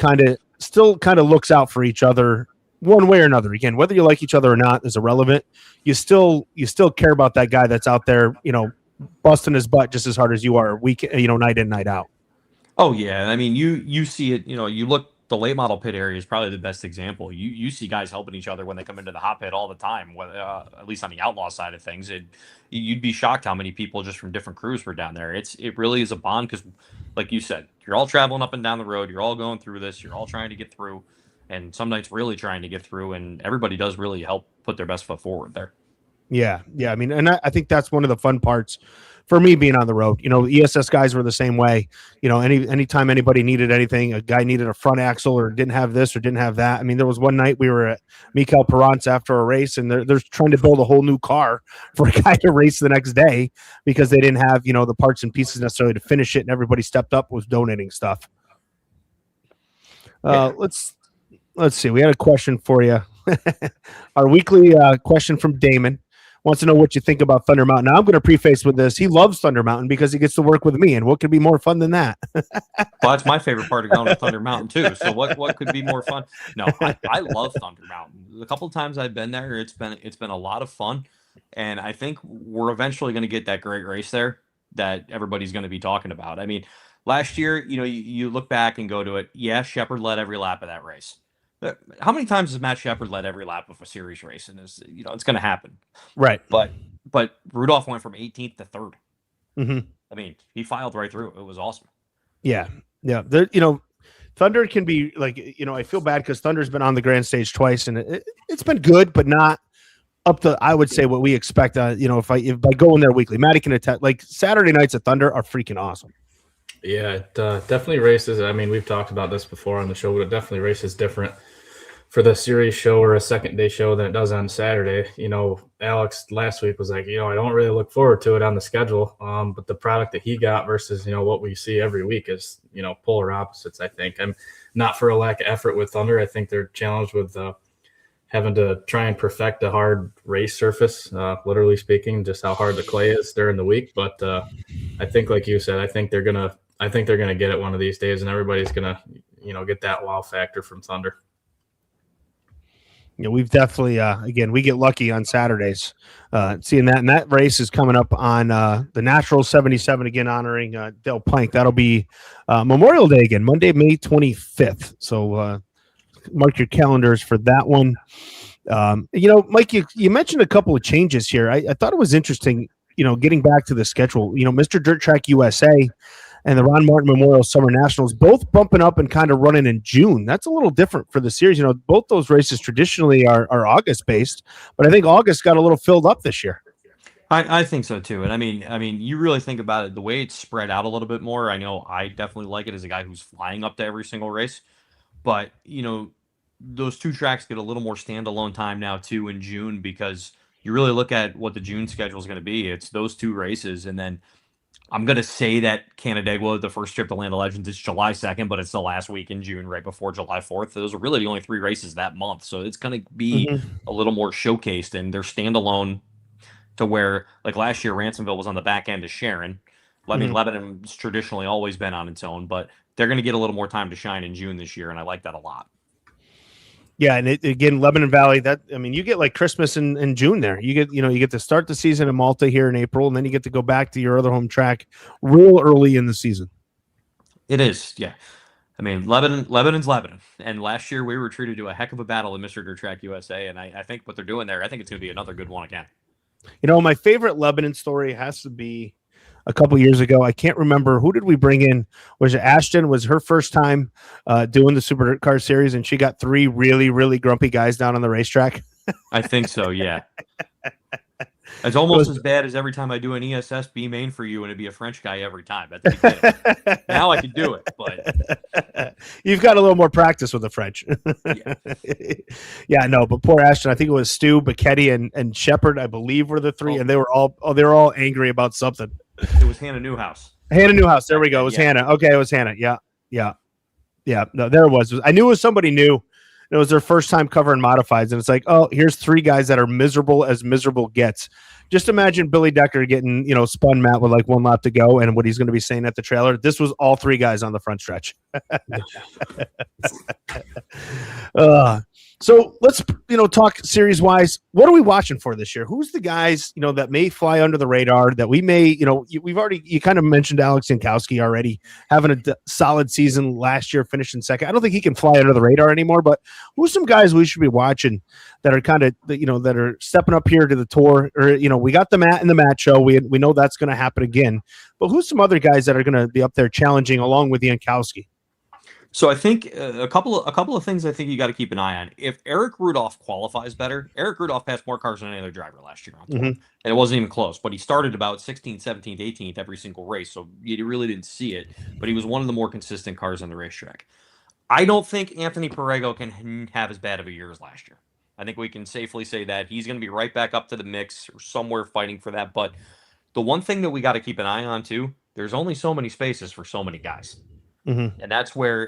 still looks out for each other one way or another. Again, whether you like each other or not is irrelevant. You still care about that guy that's out there, busting his butt just as hard as you are night in, night out. Oh yeah, I mean you see it. You look. The late model pit area is probably the best example. You see guys helping each other when they come into the hot pit all the time. At least on the outlaw side of things, you'd be shocked how many people just from different crews were down there. It really is a bond because, like you said, you're all traveling up and down the road. You're all going through this. You're all trying to get through, and some nights really trying to get through. And everybody does really help put their best foot forward there. Yeah. I mean, and I think that's one of the fun parts for me being on the road. ESS guys were the same way. Anytime anybody needed anything, a guy needed a front axle or didn't have this or didn't have that. I mean, there was one night we were at Mikel Perrant's after a race, and they're trying to build a whole new car for a guy to race the next day because they didn't have, the parts and pieces necessarily to finish it, and everybody stepped up, was donating stuff. Let's see. We had a question for you. Our weekly question from Damon. Wants to know what you think about Thunder Mountain. Now, I'm going to preface with this. He loves Thunder Mountain because he gets to work with me, and what could be more fun than that? Well, that's my favorite part of going to Thunder Mountain, too. So what could be more fun? No, I love Thunder Mountain. The couple of times I've been there, it's been a lot of fun, and I think we're eventually going to get that great race there that everybody's going to be talking about. I mean, last year, you look back and go to it, yeah, Shepard led every lap of that race. How many times has Matt Shepard led every lap of a series race? And it's going to happen. Right. But Rudolph went from 18th to 3rd. Mm-hmm. I mean, he filed right through. It was awesome. Yeah. Thunder can be like, I feel bad because Thunder's been on the grand stage twice, and it's been good, but not up to, I would say, what we expect. If I go in there weekly, Matty can attest, like Saturday nights at Thunder are freaking awesome. Yeah, it definitely races. I mean, we've talked about this before on the show, but it definitely races different for the series show or a second day show than it does on Saturday. Alex last week was like, I don't really look forward to it on the schedule. But the product that he got versus, what we see every week is, polar opposites, I think. I'm not for a lack of effort with Thunder. I think they're challenged with having to try and perfect a hard race surface, literally speaking, just how hard the clay is during the week. But I think, like you said, I think they're gonna get it one of these days, and everybody's gonna, get that wow factor from Thunder. We've definitely, again, we get lucky on Saturdays seeing that. And that race is coming up on the Natural 77, again, honoring Del Plank. That'll be Memorial Day again, Monday, May 25th. So mark your calendars for that one. Mike, you mentioned a couple of changes here. I thought it was interesting, getting back to the schedule. Mr. Dirt Track USA and the Ron Martin Memorial Summer Nationals both bumping up and kind of running in June. That's a little different for the series. Both those races traditionally are August-based, but I think August got a little filled up this year. I think so too. And I mean, you really think about it, the way it's spread out a little bit more. I know I definitely like it as a guy who's flying up to every single race, but those two tracks get a little more standalone time now too in June, because you really look at what the June schedule is going to be. It's those two races, and then I'm going to say that Canandaigua, the first trip to Land of Legends, is July 2nd, but it's the last week in June, right before July 4th. Those are really the only three races that month. So it's going to be a little more showcased, and they're standalone to where, like last year, Ransomville was on the back end of Sharon. I mean, Lebanon's traditionally always been on its own, but they're going to get a little more time to shine in June this year, and I like that a lot. Yeah, and again, Lebanon Valley. You get like Christmas in June there. You get to start the season in Malta here in April, and then you get to go back to your other home track real early in the season. It is, yeah. I mean, Lebanon's Lebanon, and last year we were treated to a heck of a battle in Mr. Dirt Track USA, and I think what they're doing there, I think it's going to be another good one again. My favorite Lebanon story has to be a couple years ago. I can't remember, who did we bring in? Was it Ashton? Was her first time doing the Super Dirt Car Series, and she got three really, really grumpy guys down on the racetrack? I think so, yeah. It's almost as bad as every time I do an ESS B main for you, and it'd be a French guy every time. That's ridiculous. Now I can do it, but you've got a little more practice with the French. Yeah, no, but poor Ashton. I think it was Stu, Bacchetti, and Shepard, I believe, were the three, and they were all angry about something. It was Hannah Newhouse. Hannah Newhouse. There we go. It was Hannah. Okay, it was Hannah. Yeah. No, there it was. I knew it was somebody new. It was their first time covering modifieds, and it's like, oh, here's three guys that are miserable as miserable gets. Just imagine Billy Decker getting, spun mat with like one lap to go, and what he's going to be saying at the trailer. This was all three guys on the front stretch. So let's, talk series wise. What are we watching for this year? Who's the guys, that may fly under the radar that we may, you kind of mentioned Alex Jankowski already having a solid season last year, finishing second. I don't think he can fly under the radar anymore, but who's some guys we should be watching that are kind of, that are stepping up here to the tour, or, we got the Matt in the Matt show. We know that's going to happen again, but who's some other guys that are going to be up there challenging along with Jankowski? So I think a couple of things I think you got to keep an eye on. If Eric Rudolph qualifies better, Eric Rudolph passed more cars than any other driver last year on tour, and it wasn't even close. But he started about 16th, 17th, 18th every single race, so you really didn't see it. But he was one of the more consistent cars on the racetrack. I don't think Anthony Perego can have as bad of a year as last year. I think we can safely say that he's going to be right back up to the mix or somewhere fighting for that. But the one thing that we got to keep an eye on too, there's only so many spaces for so many guys. And that's where,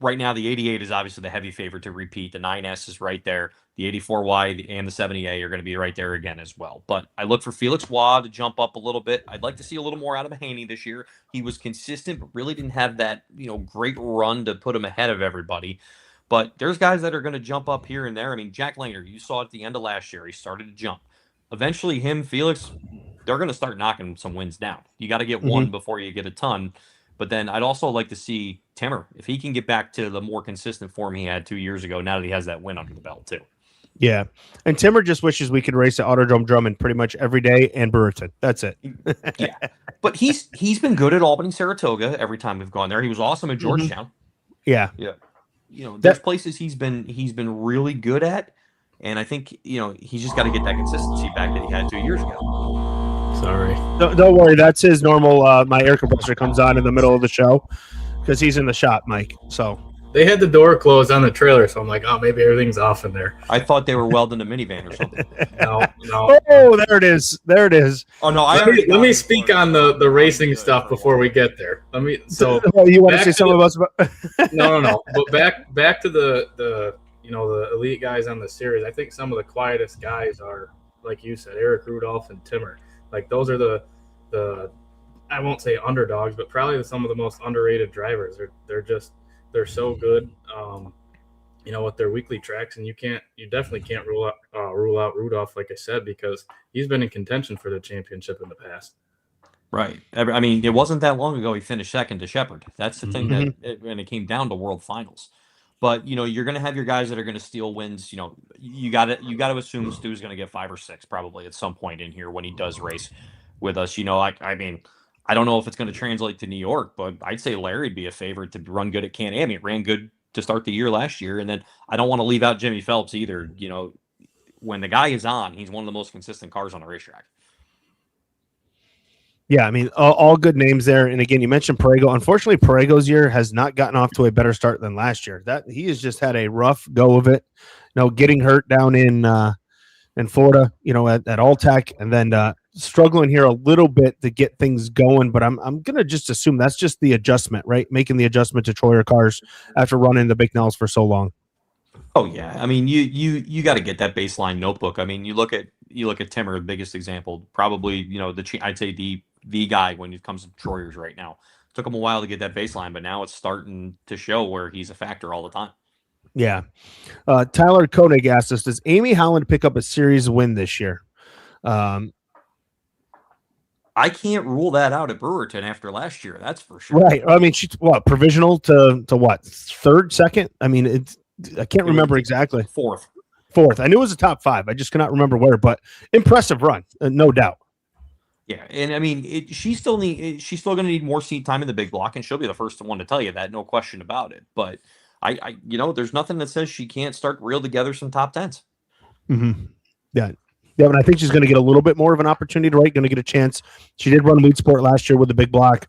right now the 88 is obviously the heavy favorite to repeat. The 9S is right there. The 84Y and the 70A are going to be right there again as well. But I look for Felix Waugh to jump up a little bit. I'd like to see a little more out of Haney this year. He was consistent, but really didn't have that, great run to put him ahead of everybody. But there's guys that are going to jump up here and there. Jack Langer, you saw at the end of last year, he started to jump. Eventually Felix, they're going to start knocking some wins down. You got to get one before you get a ton. But then I'd also like to see Timmer, if he can get back to the more consistent form he had 2 years ago, now that he has that win under the belt too. Yeah. And Timmer just wishes we could race at Autodrome Drummond pretty much every day and Brewerton. That's it. Yeah. But he's been good at Albany, Saratoga every time we've gone there. He was awesome at Georgetown. Yeah. Yeah. There's places he's been really good at. And I think, he's just got to get that consistency back that he had 2 years ago. Sorry. Don't worry. That's his normal. My air compressor comes on in the middle of the show because he's in the shop, Mike. So they had the door closed on the trailer, so I'm like, oh, maybe everything's off in there. I thought they were welding a minivan or something. No. Oh, there it is. Oh no! Let me speak on the racing stuff before we get there. So you want to say something about? No. But back to the elite guys on the series. I think some of the quietest guys are, like you said, Eric Rudolph and Timmer. Like those are the I won't say underdogs, but probably some of the most underrated drivers. They're so good, with their weekly tracks, and you definitely can't rule out Rudolph, like I said, because he's been in contention for the championship in the past. Right. It wasn't that long ago he finished second to Shepard. That's the thing and it came down to World Finals. But you're going to have your guys that are going to steal wins. You got to assume Stu's going to get 5 or 6 probably at some point in here when he does race with us. I don't know if it's going to translate to New York, but I'd say Larry'd be a favorite to run good at Can-Am. He ran good to start the year last year, and then I don't want to leave out Jimmy Phelps either. When the guy is on, he's one of the most consistent cars on the racetrack. Yeah, all good names there. And again, you mentioned Perego. Unfortunately, Perego's year has not gotten off to a better start than last year. That he has just had a rough go of it. Getting hurt down in Florida, at Alltech, and then struggling here a little bit to get things going. But I'm gonna just assume that's just the adjustment, right? Making the adjustment to Troyer cars after running the Bicknells for so long. Oh yeah, you got to get that baseline notebook. You look at Timmer, the biggest example, probably I'd say the guy when it comes to Troyers right now. It took him a while to get that baseline, but now it's starting to show where he's a factor all the time. Yeah. Tyler Koenig asked us, does Amy Holland pick up a series win this year? I can't rule that out at Brewerton after last year. That's for sure. Right. She's provisional to what? Third, second? I can't remember exactly. Fourth. I knew it was a top 5. I just cannot remember where, but impressive run, no doubt. Yeah, and she's still going to need more seat time in the big block, and she'll be the first one to tell you that, no question about it. But there's nothing that says she can't start reel together some top 10s. Mm-hmm. Yeah, Yeah, and I think she's going to get a little bit more of an opportunity, right? Going to get a chance. She did run Lead Sport last year with the big block,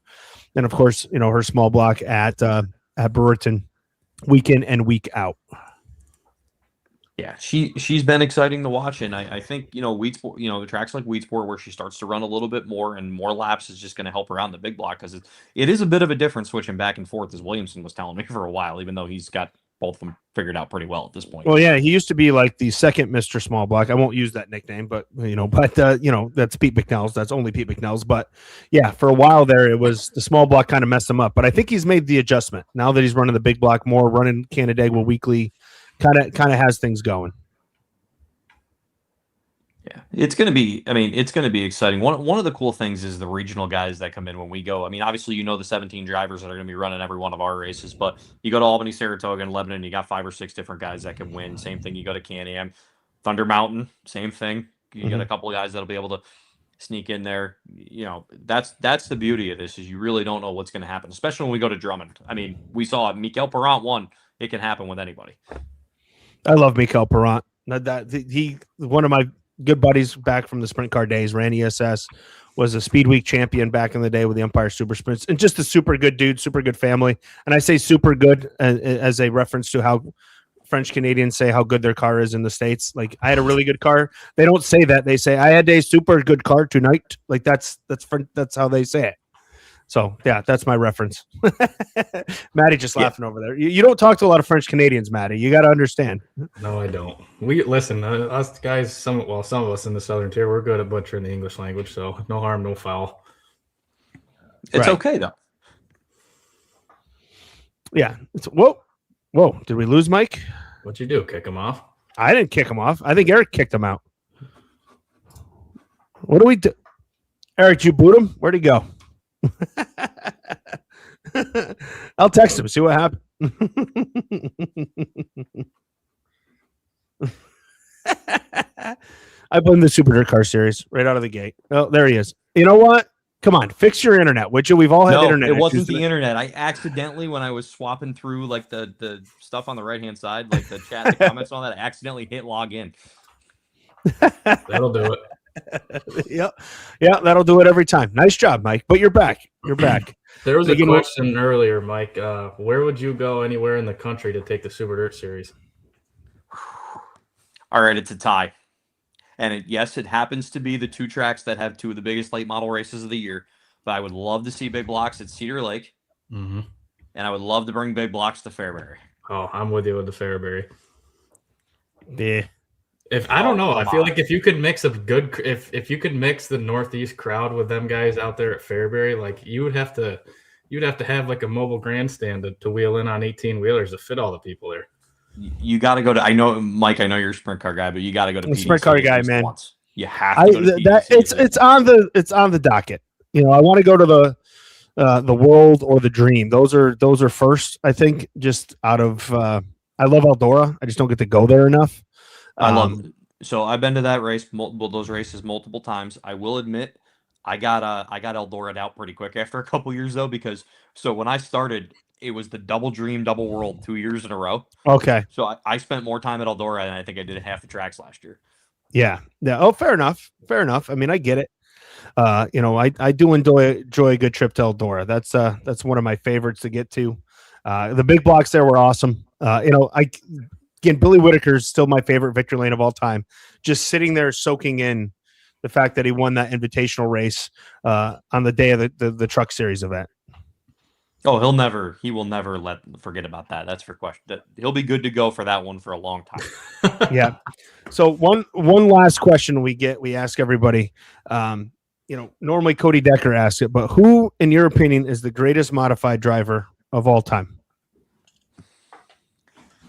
and of course, her small block at Brewerton, week in and week out. Yeah, she's been exciting to watch, and I think Weed Sport, the tracks like Weed Sport where she starts to run a little bit more and more laps is just going to help her out in the big block, because it is a bit of a difference switching back and forth, as Williamson was telling me for a while, even though he's got both of them figured out pretty well at this point. Well, yeah, he used to be like the second Mr. Small Block. I won't use that nickname, but that's Pete McNell's. That's only Pete McNell's. But yeah, for a while there, it was the small block kind of messed him up. But I think he's made the adjustment now that he's running the big block more, running Canandaigua weekly, kind of has things going. Yeah, it's going to be exciting. One of the cool things is the regional guys that come in when we go. I mean, obviously, the 17 drivers that are going to be running every one of our races, but you go to Albany, Saratoga, and Lebanon, you got 5 or 6 different guys that can win. Same thing. You go to Can-Am, Thunder Mountain, same thing. You got a couple of guys that'll be able to sneak in there. That's the beauty of this, is you really don't know what's going to happen, especially when we go to Drummond. I mean, we saw Mikel Perrant won. It can happen with anybody. I love Mikel Perrant. He one of my good buddies back from the sprint car days, ran ESS, was a Speed Week champion back in the day with the Empire Super Sprints, and just a super good dude, super good family. And I say super good as a reference to how French Canadians say how good their car is in the States. Like, I had a really good car. They don't say that. They say, I had a super good car tonight. Like, that's how they say it. So yeah, that's my reference. Maddie just laughing over there. You don't talk to a lot of French Canadians, Maddie. You got to understand. No, I don't. We listen. Us guys, some of us in the Southern Tier, we're good at butchering the English language. So no harm, no foul. It's okay though. Yeah. Whoa. Did we lose Mike? What'd you do? Kick him off? I didn't kick him off. I think Eric kicked him out. What do we do? Eric, you boot him? Where'd he go? I'll text him, see what happened. I blame the Super Dirt Car Series right out of the gate. Oh, there he is. You know what? Come on, fix your internet, would you? We've all had internet. It wasn't the internet. I accidentally, when I was swapping through like the stuff on the right hand side, like the chat, the comments, and all that, I accidentally hit log in. That'll do it. Yeah, that'll do it every time. Nice job, Mike. But you're back. There was a question earlier, Mike. Where would you go anywhere in the country to take the Super Dirt Series? All right, it's a tie. And yes, it happens to be the 2 tracks that have 2 of the biggest late model races of the year. But I would love to see big blocks at Cedar Lake. Mm-hmm. And I would love to bring big blocks to Fairbury. Oh, I'm with you with the Fairbury. Yeah. I don't know. I feel like if you could mix if you could mix the Northeast crowd with them guys out there at Fairbury, like you'd have to have like a mobile grandstand to wheel in on 18 wheelers to fit all the people there. You got to go to. I know, Mike. I know you're a sprint car guy, but you got to go to. Sprint car guy, man. Once. You have to. Go to it's on the docket. I want to go to the World or the Dream. Those are first. I think just out of. I love Eldora. I just don't get to go there enough. I love it. So I've been to that race, those races multiple times. I will admit, I got Eldora out pretty quick after a couple years though, because when I started, it was the Double Dream, Double World 2 years in a row. Okay. So I spent more time at Eldora than I think I did at half the tracks last year. Yeah. Oh, fair enough. I mean, I get it. I do enjoy a good trip to Eldora. That's one of my favorites to get to. The big blocks there were awesome. Again, Billy Whitaker's still my favorite victory lane of all time. Just sitting there soaking in the fact that he won that invitational race on the day of the Truck Series event. Oh, he will never forget about that. That's for question. He'll be good to go for that one for a long time. Yeah. So one last question we ask everybody. Normally Cody Decker asks it, but who, in your opinion, is the greatest modified driver of all time?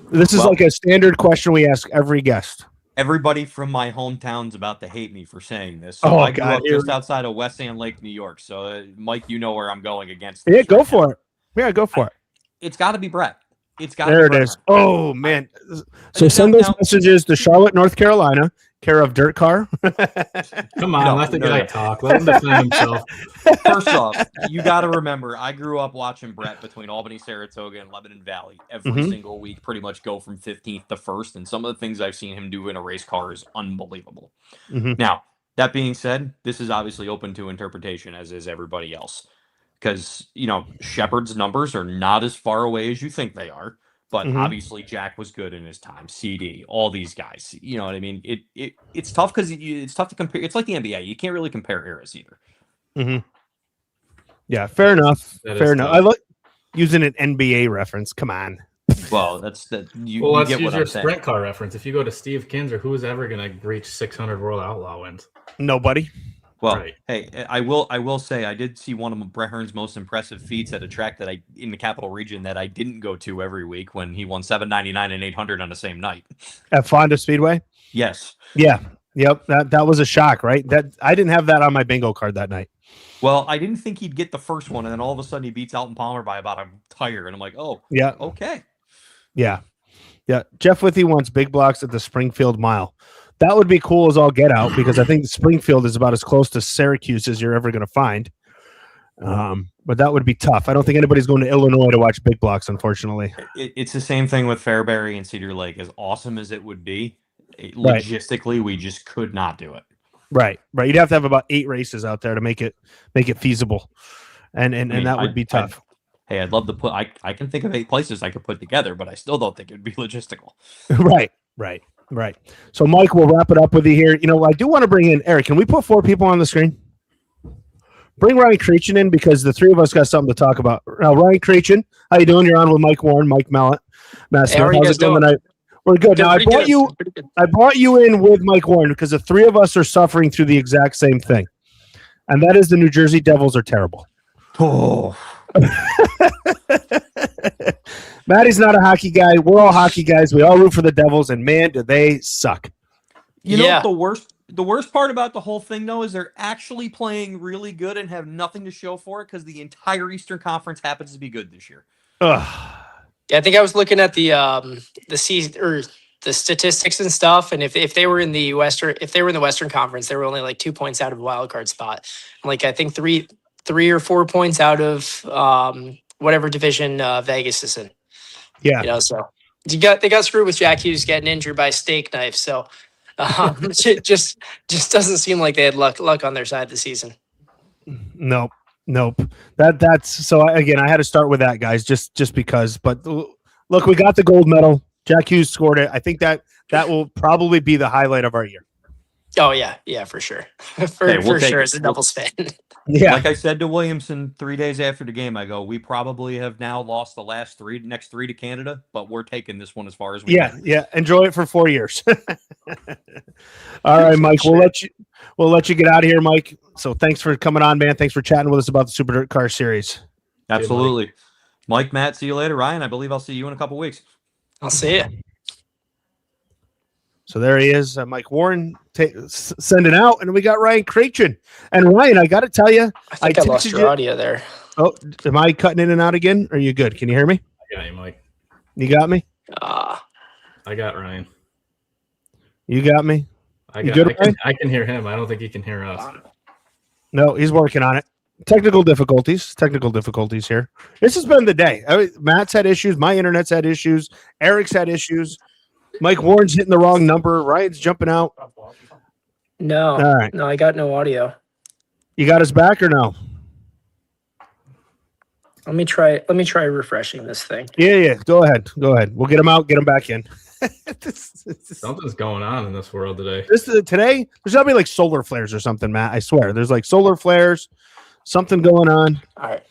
This is like a standard question we ask every guest. Everybody from my hometown's about to hate me for saying this. So I grew up just outside of West Sand Lake, New York. So, Mike, you know where I'm going against this. Yeah, go for it. Yeah, go for it. It's got to be Brett. There it is. Oh, man. So send those messages to Charlotte, North Carolina. care of Dirt Car? Come on, let the guy talk. Let him defend himself. First off, you got to remember, I grew up watching Brett between Albany, Saratoga, and Lebanon Valley every single week, pretty much go from 15th to 1st, and some of the things I've seen him do in a race car is unbelievable. Now, that being said, this is obviously open to interpretation, as is everybody else. Because, Shepard's numbers are not as far away as you think they are. But obviously Jack was good in his time. CD, all these guys. You know what I mean? It's tough because it's tough to compare. It's like the NBA. You can't really compare eras either. Yeah, fair enough. Fair enough. I like using an NBA reference. Come on. Well, let's get what use I'm your saying. sprint car reference. If you go to Steve Kinzer, who's ever going to reach 600 World Outlaw wins? Nobody. Well, right. Hey, I will say I did see one of Brett Hearn's most impressive feats at a track that in the Capital Region that I didn't go to every week when he won 799 and 800 on the same night. At Fonda Speedway? Yes. Yeah. Yep. That was a shock, right? That I didn't have that on my bingo card that night. Well, I didn't think he'd get the first one, and then all of a sudden he beats Alton Palmer by about a tire, and I'm like, oh, yeah, okay. Yeah. Jeff Withy wants big blocks at the Springfield Mile. That would be cool as all get out because I think Springfield is about as close to Syracuse as you're ever going to find. But that would be tough. I don't think anybody's going to Illinois to watch big blocks, unfortunately. It's the same thing with Fairbury and Cedar Lake. As awesome as it would be, logistically, we just could not do it. Right. You'd have to have about 8 races out there to make it feasible, and that would be tough. I'd love to put. I can think of 8 places I could put together, but I still don't think it'd be logistical. Right. So, Mike, we'll wrap it up with you here. I do want to bring in Eric. Can we put 4 people on the screen? Bring Ryan Crerachin in because the 3 of us got something to talk about. Now, Ryan Crerachin, how you doing? You're on with Mike Warren, Mike Mallett, Matt Smith. How's it going tonight? We're good. Now, I brought you in with Mike Warren because the 3 of us are suffering through the exact same thing, and that is the New Jersey Devils are terrible. Oh. Matty's not a hockey guy. We're all hockey guys. We all root for the Devils, and man, do they suck. You know the worst part about the whole thing, though, is they're actually playing really good and have nothing to show for it because the entire Eastern Conference happens to be good this year. Ugh. Yeah, I think I was looking at the season or the statistics and stuff, and if they were in the Western Conference, they were only like 2 points out of a wild card spot. Like I think three or 4 points out of whatever division Vegas is in. Yeah. So they got screwed with Jack Hughes getting injured by a steak knife. So it just doesn't seem like they had luck on their side this season. Nope. That's so. Again, I had to start with that, guys, just because. But look, we got the gold medal. Jack Hughes scored it. I think that will probably be the highlight of our year. Oh yeah, for sure, for sure. As a Devils fan. Yeah, like I said to Williamson 3 days after the game, I go, we probably have now lost the next three to Canada, but we're taking this one as far as we can. Yeah. Enjoy it for 4 years. All right, Mike. We'll let you get out of here, Mike. So thanks for coming on, man. Thanks for chatting with us about the Super Dirt Car Series. Absolutely. Mike, Matt, see you later. Ryan, I believe I'll see you in a couple weeks. I'll see you. So there he is, Mike Warren sending out, and we got Ryan Crerachin. And Ryan, I got to tell you, I think I lost your audio there. Oh, am I cutting in and out again? Are you good? Can you hear me? I got you, Mike. You got me? I got Ryan. You got me? I can hear him. I don't think he can hear us. No, he's working on it. Technical difficulties here. This has been the day. Matt's had issues. My internet's had issues. Eric's had issues. Mike Warren's hitting the wrong number. Ryan's jumping out. No. All right. No, I got no audio. You got us back or no? Let me try refreshing this thing. Yeah. Go ahead. We'll get him out, get him back in. Something's going on in this world today. Today, there's gotta be like solar flares or something, Matt. I swear. There's like solar flares, something going on. All right.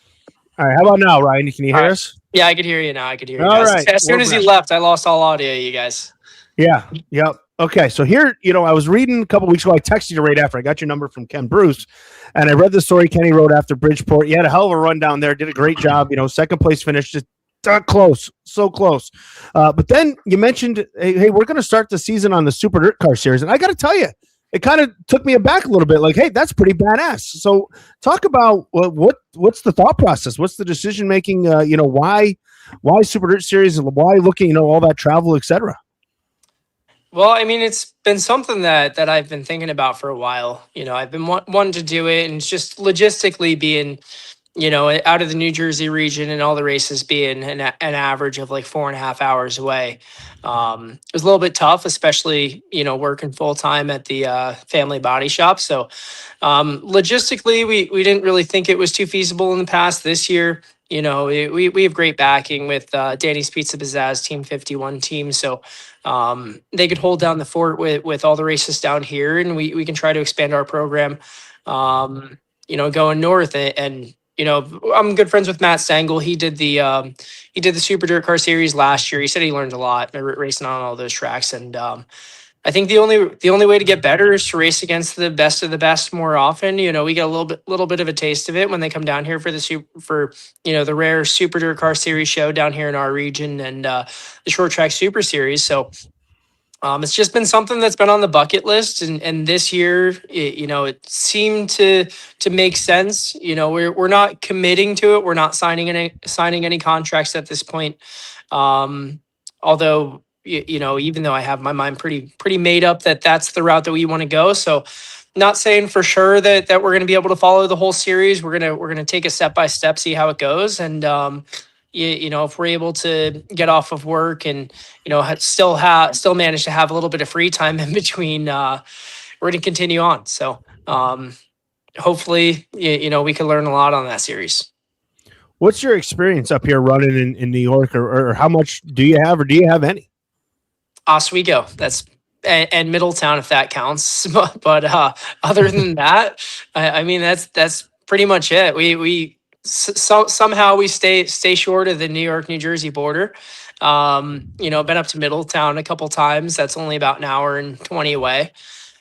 How about now, Ryan? Can you hear us? Yeah, I could hear you now. I could hear you all guys. Right. As soon as he left, I lost all audio, you guys. Yeah. Yep. Okay. So here, I was reading a couple weeks ago. I texted you right after I got your number from Ken Bruce, and I read the story Kenny wrote after Bridgeport. You had a hell of a run down there. Did a great job. Second place finish, just close, so close. But then you mentioned, hey, we're going to start the season on the Super Dirt Car Series, and I got to tell you, it kind of took me aback a little bit. Like, hey, that's pretty badass. So, talk about what's the thought process? What's the decision making? Why Super Dirt Series? Why looking? All that travel, etc. Well, I mean, it's been something that I've been thinking about for a while. I've been wanting to do it, and it's just logistically being, out of the New Jersey region and all the races being an average of like 4.5 hours away. It was a little bit tough, especially, working full time at the family body shop. So logistically, we didn't really think it was too feasible in the past. This year, we have great backing with Danny's Pizza Pizzazz Team 51 team. So they could hold down the fort with all the races down here, and we can try to expand our program, going north. And I'm good friends with Matt Stengel. He did the Super Dirt Car Series last year. He said he learned a lot racing on all those tracks. And I think the only way to get better is to race against the best of the best more often. We get a little bit of a taste of it when they come down here for the rare Super Dirt Car Series show down here in our region, and the Short Track Super Series. So it's just been something that's been on the bucket list, and this year, it seemed to make sense. We're not committing to it. We're not signing any contracts at this point. Although, even though I have my mind pretty made up that that's the route that we want to go. So not saying for sure that we're going to be able to follow the whole series. We're going to take a step by step, see how it goes. And, if we're able to get off of work and, still manage to have a little bit of free time in between, we're going to continue on. So hopefully, we can learn a lot on that series. What's your experience up here running in New York, or how much do you have, or do you have any? Oswego, and Middletown, if that counts. But other than that, I mean, that's pretty much it. Somehow we stay short of the New York, New Jersey border. Been up to Middletown a couple times. That's only about an hour and 20 away.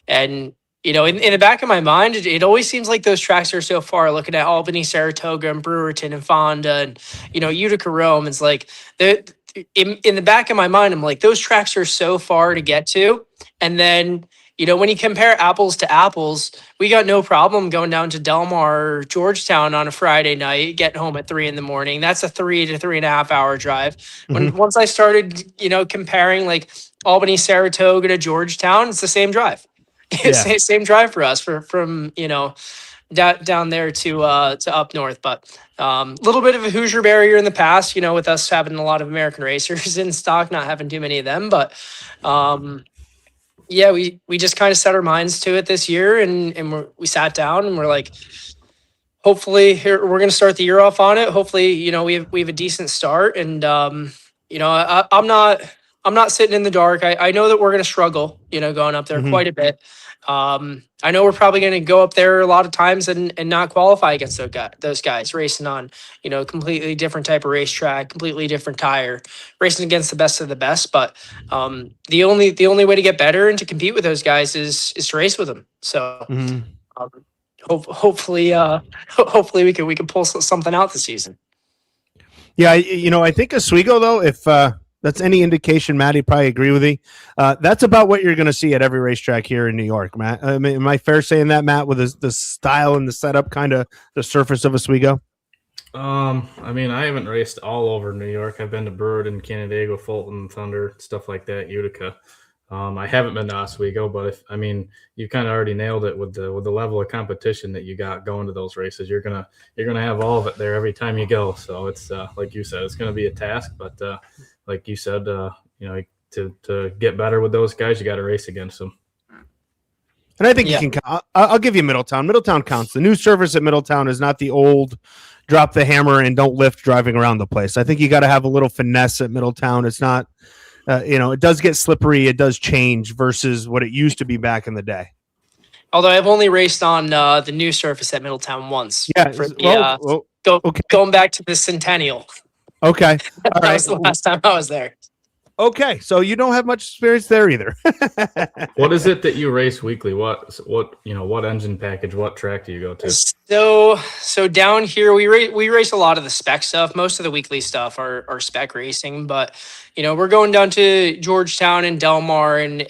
And, in the back of my mind, it always seems like those tracks are so far, looking at Albany, Saratoga, and Brewerton, and Fonda, and, Utica, Rome. It's like, in the back of my mind, I'm like, those tracks are so far to get to. And then, when you compare apples to apples, we got no problem going down to Delmar or Georgetown on a Friday night, getting home at 3 a.m. That's a 3 to 3.5 hour drive. Once I started, comparing like Albany, Saratoga to Georgetown, it's the same drive. Same drive for us from down there to up north. But a little bit of a Hoosier barrier in the past, with us having a lot of American racers in stock, not having too many of them. But we just kind of set our minds to it this year, and we sat down and we're like, hopefully we're going to start the year off on it. Hopefully, we have a decent start, and I'm not sitting in the dark. I know that we're going to struggle, going up there quite a bit. I know we're probably going to go up there a lot of times and not qualify against those guys racing on, completely different type of racetrack, completely different tire, racing against the best of the best. But the only way to get better and to compete with those guys is to race with them. So hopefully we can pull something out this season. Yeah, I think Oswego, though, if that's any indication, Matt, he'd probably agree with me. That's about what you're going to see at every racetrack here in New York, Matt. I mean, am I fair saying that, Matt, with the style and the setup, kind of the surface of Oswego? I mean, I haven't raced all over New York. I've been to Brewerton, Canandaigua, Fulton, Thunder, stuff like that, Utica. I haven't been to Oswego, but you kind of already nailed it with the level of competition that you got going to those races. You're gonna have all of it there every time you go. So it's like you said, it's gonna be a task, but like you said, to get better with those guys, you got to race against them. And I think you can. I'll give you Middletown. Middletown counts. The new surface at Middletown is not the old drop the hammer and don't lift driving around the place. I think you got to have a little finesse at Middletown. It's not, it does get slippery. It does change versus what it used to be back in the day. Although I've only raced on the new surface at Middletown once. Yeah. Going back to the Centennial. Okay. All That was the last time I was there. Okay, so you don't have much experience there either. What is it that you race weekly? What engine package? What track do you go to? So down here we race a lot of the spec stuff. Most of the weekly stuff are spec racing, but we're going down to Georgetown and Delmar, and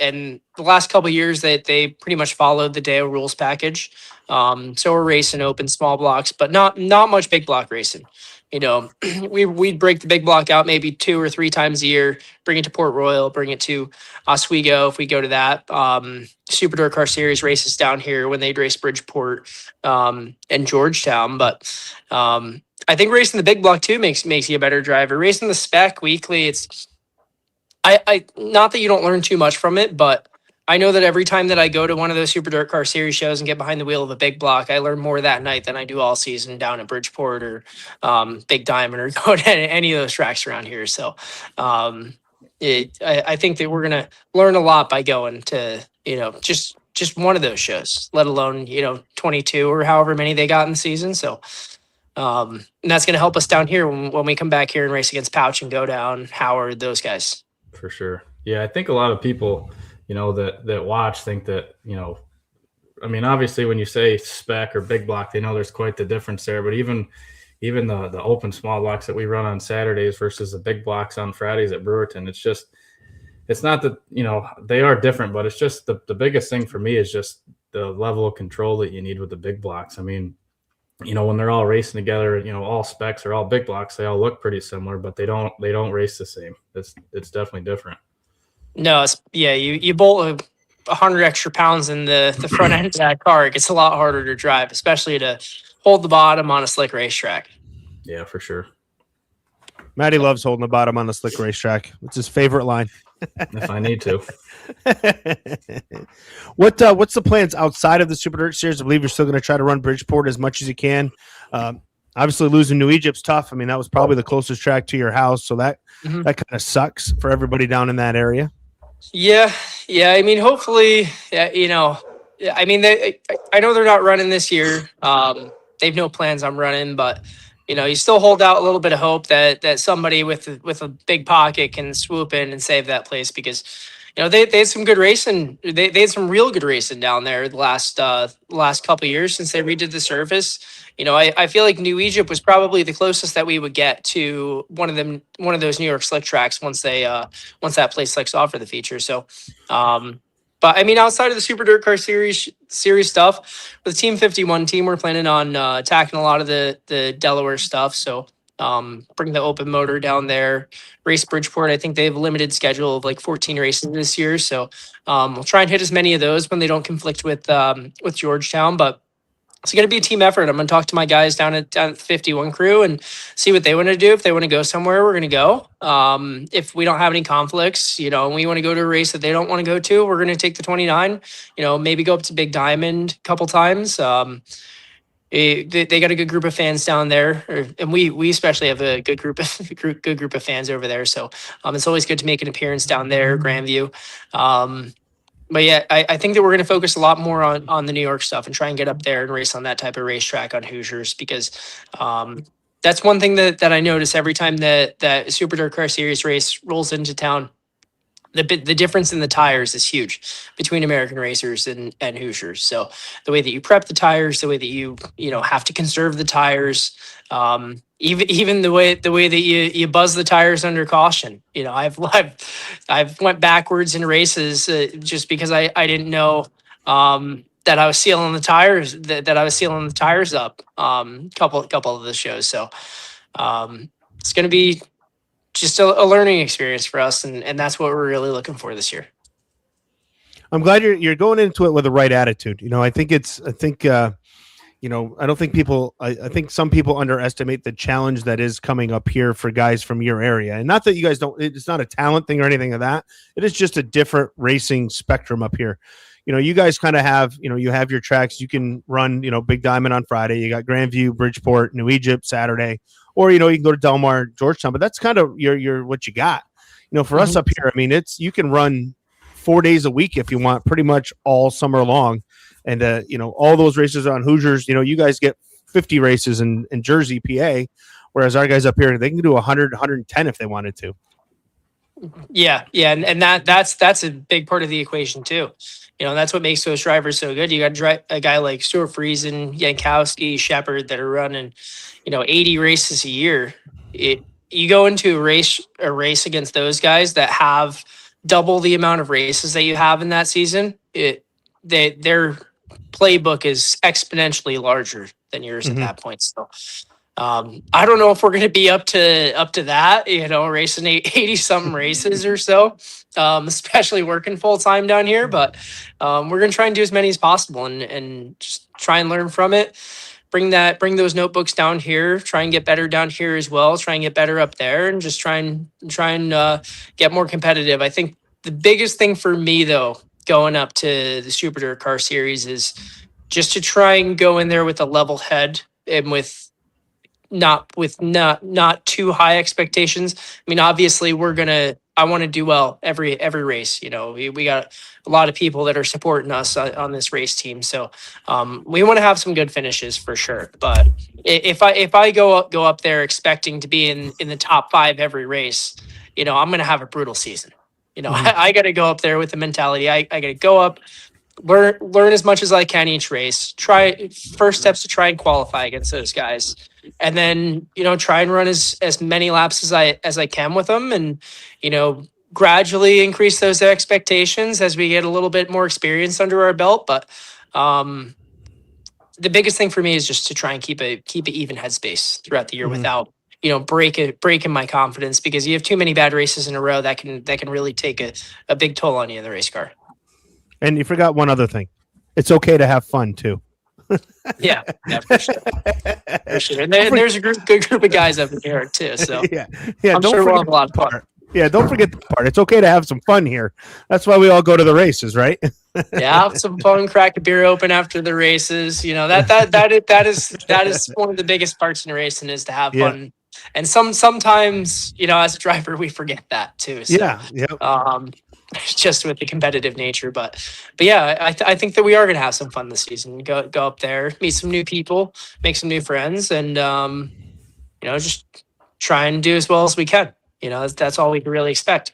the last couple of years that they pretty much followed the Deo rules package. So we're racing open small blocks, but not much big block racing. we'd break the big block out maybe 2 or 3 times a year, bring it to Port Royal, bring it to Oswego if we go to that. Super Dirt Car Series races down here when they'd race Bridgeport and Georgetown. But I think racing the big block too makes you a better driver. Racing the spec weekly, it's I not that you don't learn too much from it, but I know that every time that I go to one of those Super Dirt Car Series shows and get behind the wheel of a big block, I learn more that night than I do all season down at Bridgeport or Big Diamond or go to any of those tracks around here. So I think that we're going to learn a lot by going to, just one of those shows, let alone, 22 or however many they got in the season. So and that's going to help us down here when we come back here and race against Pouch and Go Down, Howard, those guys. For sure. Yeah, I think a lot of people – that watch think that, obviously when you say spec or big block, they know there's quite the difference there. But even the open small blocks that we run on Saturdays versus the big blocks on Fridays at Brewerton, it's not that, they are different, but it's just the biggest thing for me is just the level of control that you need with the big blocks. When they're all racing together, all specs are all big blocks. They all look pretty similar, but they don't race the same. It's definitely different. No, you bolt 100 extra pounds in the front end of that car. It gets a lot harder to drive, especially to hold the bottom on a slick racetrack. Yeah, for sure. Matty loves holding the bottom on the slick racetrack. It's his favorite line. If I need to. What's the plans outside of the Super Dirt Series? I believe you're still going to try to run Bridgeport as much as you can. Obviously, losing New Egypt's tough. That was probably the closest track to your house, so that kind of sucks for everybody down in that area. Yeah. Hopefully, I know they're not running this year. They've no plans on running, but you still hold out a little bit of hope that somebody with a big pocket can swoop in and save that place, because they had some good racing. They had some real good racing down there the last couple of years since they redid the surface. I feel like New Egypt was probably the closest that we would get to one of those New York slick tracks once that place slicks off for the feature. So, but outside of the Super Dirt Car Series stuff, with the Team 51 team, we're planning on attacking a lot of the Delaware stuff. So, bring the open motor down there, race Bridgeport. I think they have a limited schedule of like 14 races this year. So, we'll try and hit as many of those when they don't conflict with Georgetown, but it's going to be a team effort. I'm going to talk to my guys down at the 51 crew and see what they want to do. If they want to go somewhere, we're going to go. If we don't have any conflicts, and we want to go to a race that they don't want to go to, we're going to take the 29, maybe go up to Big Diamond a couple times. They got a good group of fans down there, and we especially have a good group of fans over there. So it's always good to make an appearance down there, Grandview. But yeah, I think that we're going to focus a lot more on the New York stuff and try and get up there and race on that type of racetrack on Hoosiers, because that's one thing that I notice every time that Super Dirt Car Series race rolls into town. The difference in the tires is huge between American racers and Hoosiers. So the way that you prep the tires, the way that you have to conserve the tires, even the way that you buzz the tires under caution. I've went backwards in races just because I didn't know that I was sealing the tires that I was sealing the tires up couple of the shows. So it's going to be just a learning experience for us, and that's what we're really looking for this year. I'm glad you're going into it with the right attitude. I think I don't think I think some people underestimate the challenge that is coming up here for guys from your area. And not that you guys it's not a talent thing or anything of that. It is just a different racing spectrum up here. You guys kind of have, you have your tracks. You can run, Big Diamond on Friday. You got Grandview, Bridgeport, New Egypt Saturday, or, you can go to Del Mar, Georgetown, but that's kind of your what you got. For us up here, you can run 4 days a week if you want, pretty much all summer long. And, all those races on Hoosiers, you guys get 50 races in Jersey, PA, whereas our guys up here, they can do 100, 110 if they wanted to. Yeah. And that's a big part of the equation too. That's what makes those drivers so good. You got a guy like Stuart Friesen, Yankowski, Shepard that are running, 80 races a year. You go into a race against those guys that have double the amount of races that you have in that season. Their playbook is exponentially larger than yours at that point. So I don't know if we're going to be up to that, racing 80 something races or so, especially working full time down here. But we're going to try and do as many as possible and just try and learn from it. Bring those notebooks down here. Try and get better down here as well. Try and get better up there, and just try and get more competitive. I think the biggest thing for me though, going up to the Super Dirt Car Series, is just to try and go in there with a level head and with not too high expectations. I mean, obviously I want to do well every race. We got a lot of people that are supporting us on this race team. So we want to have some good finishes for sure. But if I go up there expecting to be in the top 5 every race, I'm going to have a brutal season. I got to go up there with the mentality. I got to go up, learn as much as I can each race. First steps to try and qualify against those guys, and then try and run as many laps as I can with them, and gradually increase those expectations as we get a little bit more experience under our belt. But the biggest thing for me is just to try and keep an even headspace throughout the year without breaking my confidence, because you have too many bad races in a row that can really take a big toll on you in the race car. And you forgot one other thing. It's okay to have fun too. yeah, for sure. For sure. And there's a good group of guys up here too. So yeah. I'm Don't sure we'll forget have a lot of fun. Yeah, don't forget the part. It's okay to have some fun here. That's why we all go to the races, right? Yeah, have some fun, crack a beer open after the races. That is one of the biggest parts in racing, is to have fun. And sometimes, as a driver, we forget that too. So, just with the competitive nature, but yeah, I think that we are going to have some fun this season. Go up there, meet some new people, make some new friends, and just try and do as well as we can. That's all we can really expect.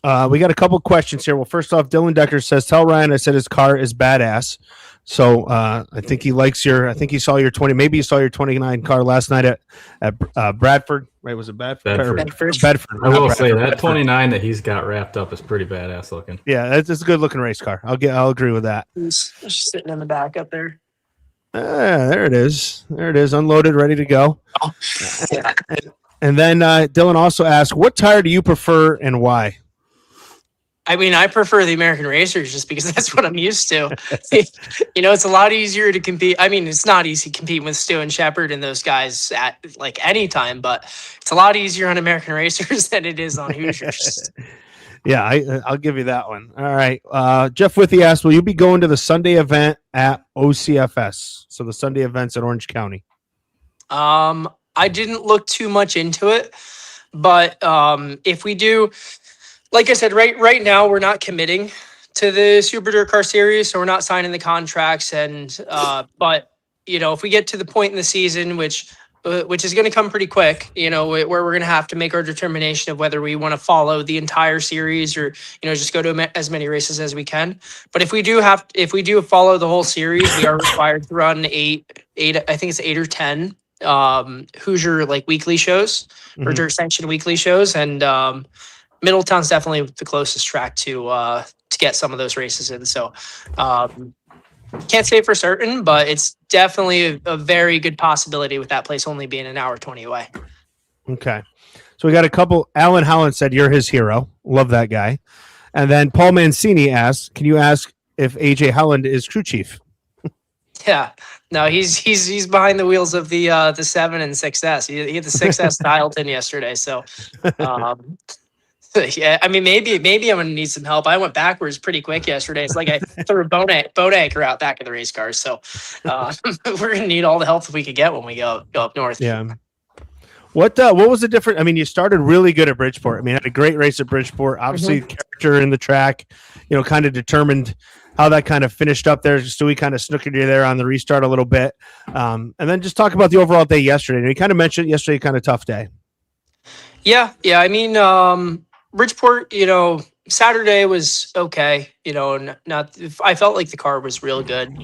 We got a couple questions here. Well, first off, Dylan Decker says, "Tell Ryan I said his car is badass." So I think he likes I think he saw your 20. Maybe he saw your 29 car last night at Bradford. Right? Was it Bedford? Bedford. I will say that 29 that he's got wrapped up is pretty badass looking. Yeah, it's a good looking race car. I'll agree with that. It's just sitting in the back up there. There it is. There it is. Unloaded, ready to go. Oh, yeah. And then Dylan also asked, "What tire do you prefer and why?" I mean, I prefer the American Racers just because that's what I'm used to. It's a lot easier to compete. I mean, it's not easy competing with Stu and Shepard and those guys at any time, but it's a lot easier on American Racers than it is on Hoosiers. Yeah, I'll give you that one. All right. Jeff Withy asked, "Will you be going to the Sunday event at OCFS?" So the Sunday events at Orange County. I didn't look too much into it, but if we do, like I said, right now we're not committing to the Super Dirt Car Series, so we're not signing the contracts. And but if we get to the point in the season, which is going to come pretty quick, where we're going to have to make our determination of whether we want to follow the entire series or just go to as many races as we can. But if we do follow the whole series, we are required to run eight. I think it's 8 or 10 Hoosier weekly shows or dirt sanctioned weekly shows, and Middletown's definitely the closest track to get some of those races in. So can't say for certain, but it's definitely a very good possibility with that place only being an hour 20 away. Okay. So we got a couple. Alan Holland said you're his hero. Love that guy. And then Paul Mancini asked, "Can you ask if AJ Holland is crew chief?" Yeah, no, he's behind the wheels of the 7 and 6S. He had the 6S dialed in yesterday. So, yeah, I mean, maybe I'm gonna need some help. I went backwards pretty quick yesterday. It's like I threw a boat anchor out back of the race car. So, we're gonna need all the help we could get when we go up north. Yeah. What was the difference? I mean, you started really good at Bridgeport. I mean, had a great race at Bridgeport. Obviously, character in the track, kind of determined how that kind of finished up there. Stewie kind of snookered you there on the restart a little bit. And then just talk about the overall day yesterday. And you kind of mentioned yesterday, kind of tough day. Yeah. I mean, Bridgeport, Saturday was okay. I felt like the car was real good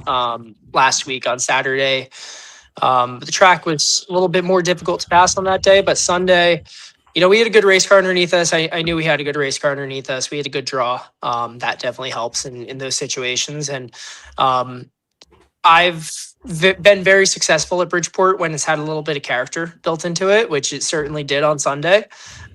last week on Saturday. But the track was a little bit more difficult to pass on that day. But Sunday, we had a good race car underneath us. I knew we had a good race car underneath us. We had a good draw. That definitely helps in those situations. And I I've been very successful at Bridgeport when it's had a little bit of character built into it, which it certainly did on Sunday.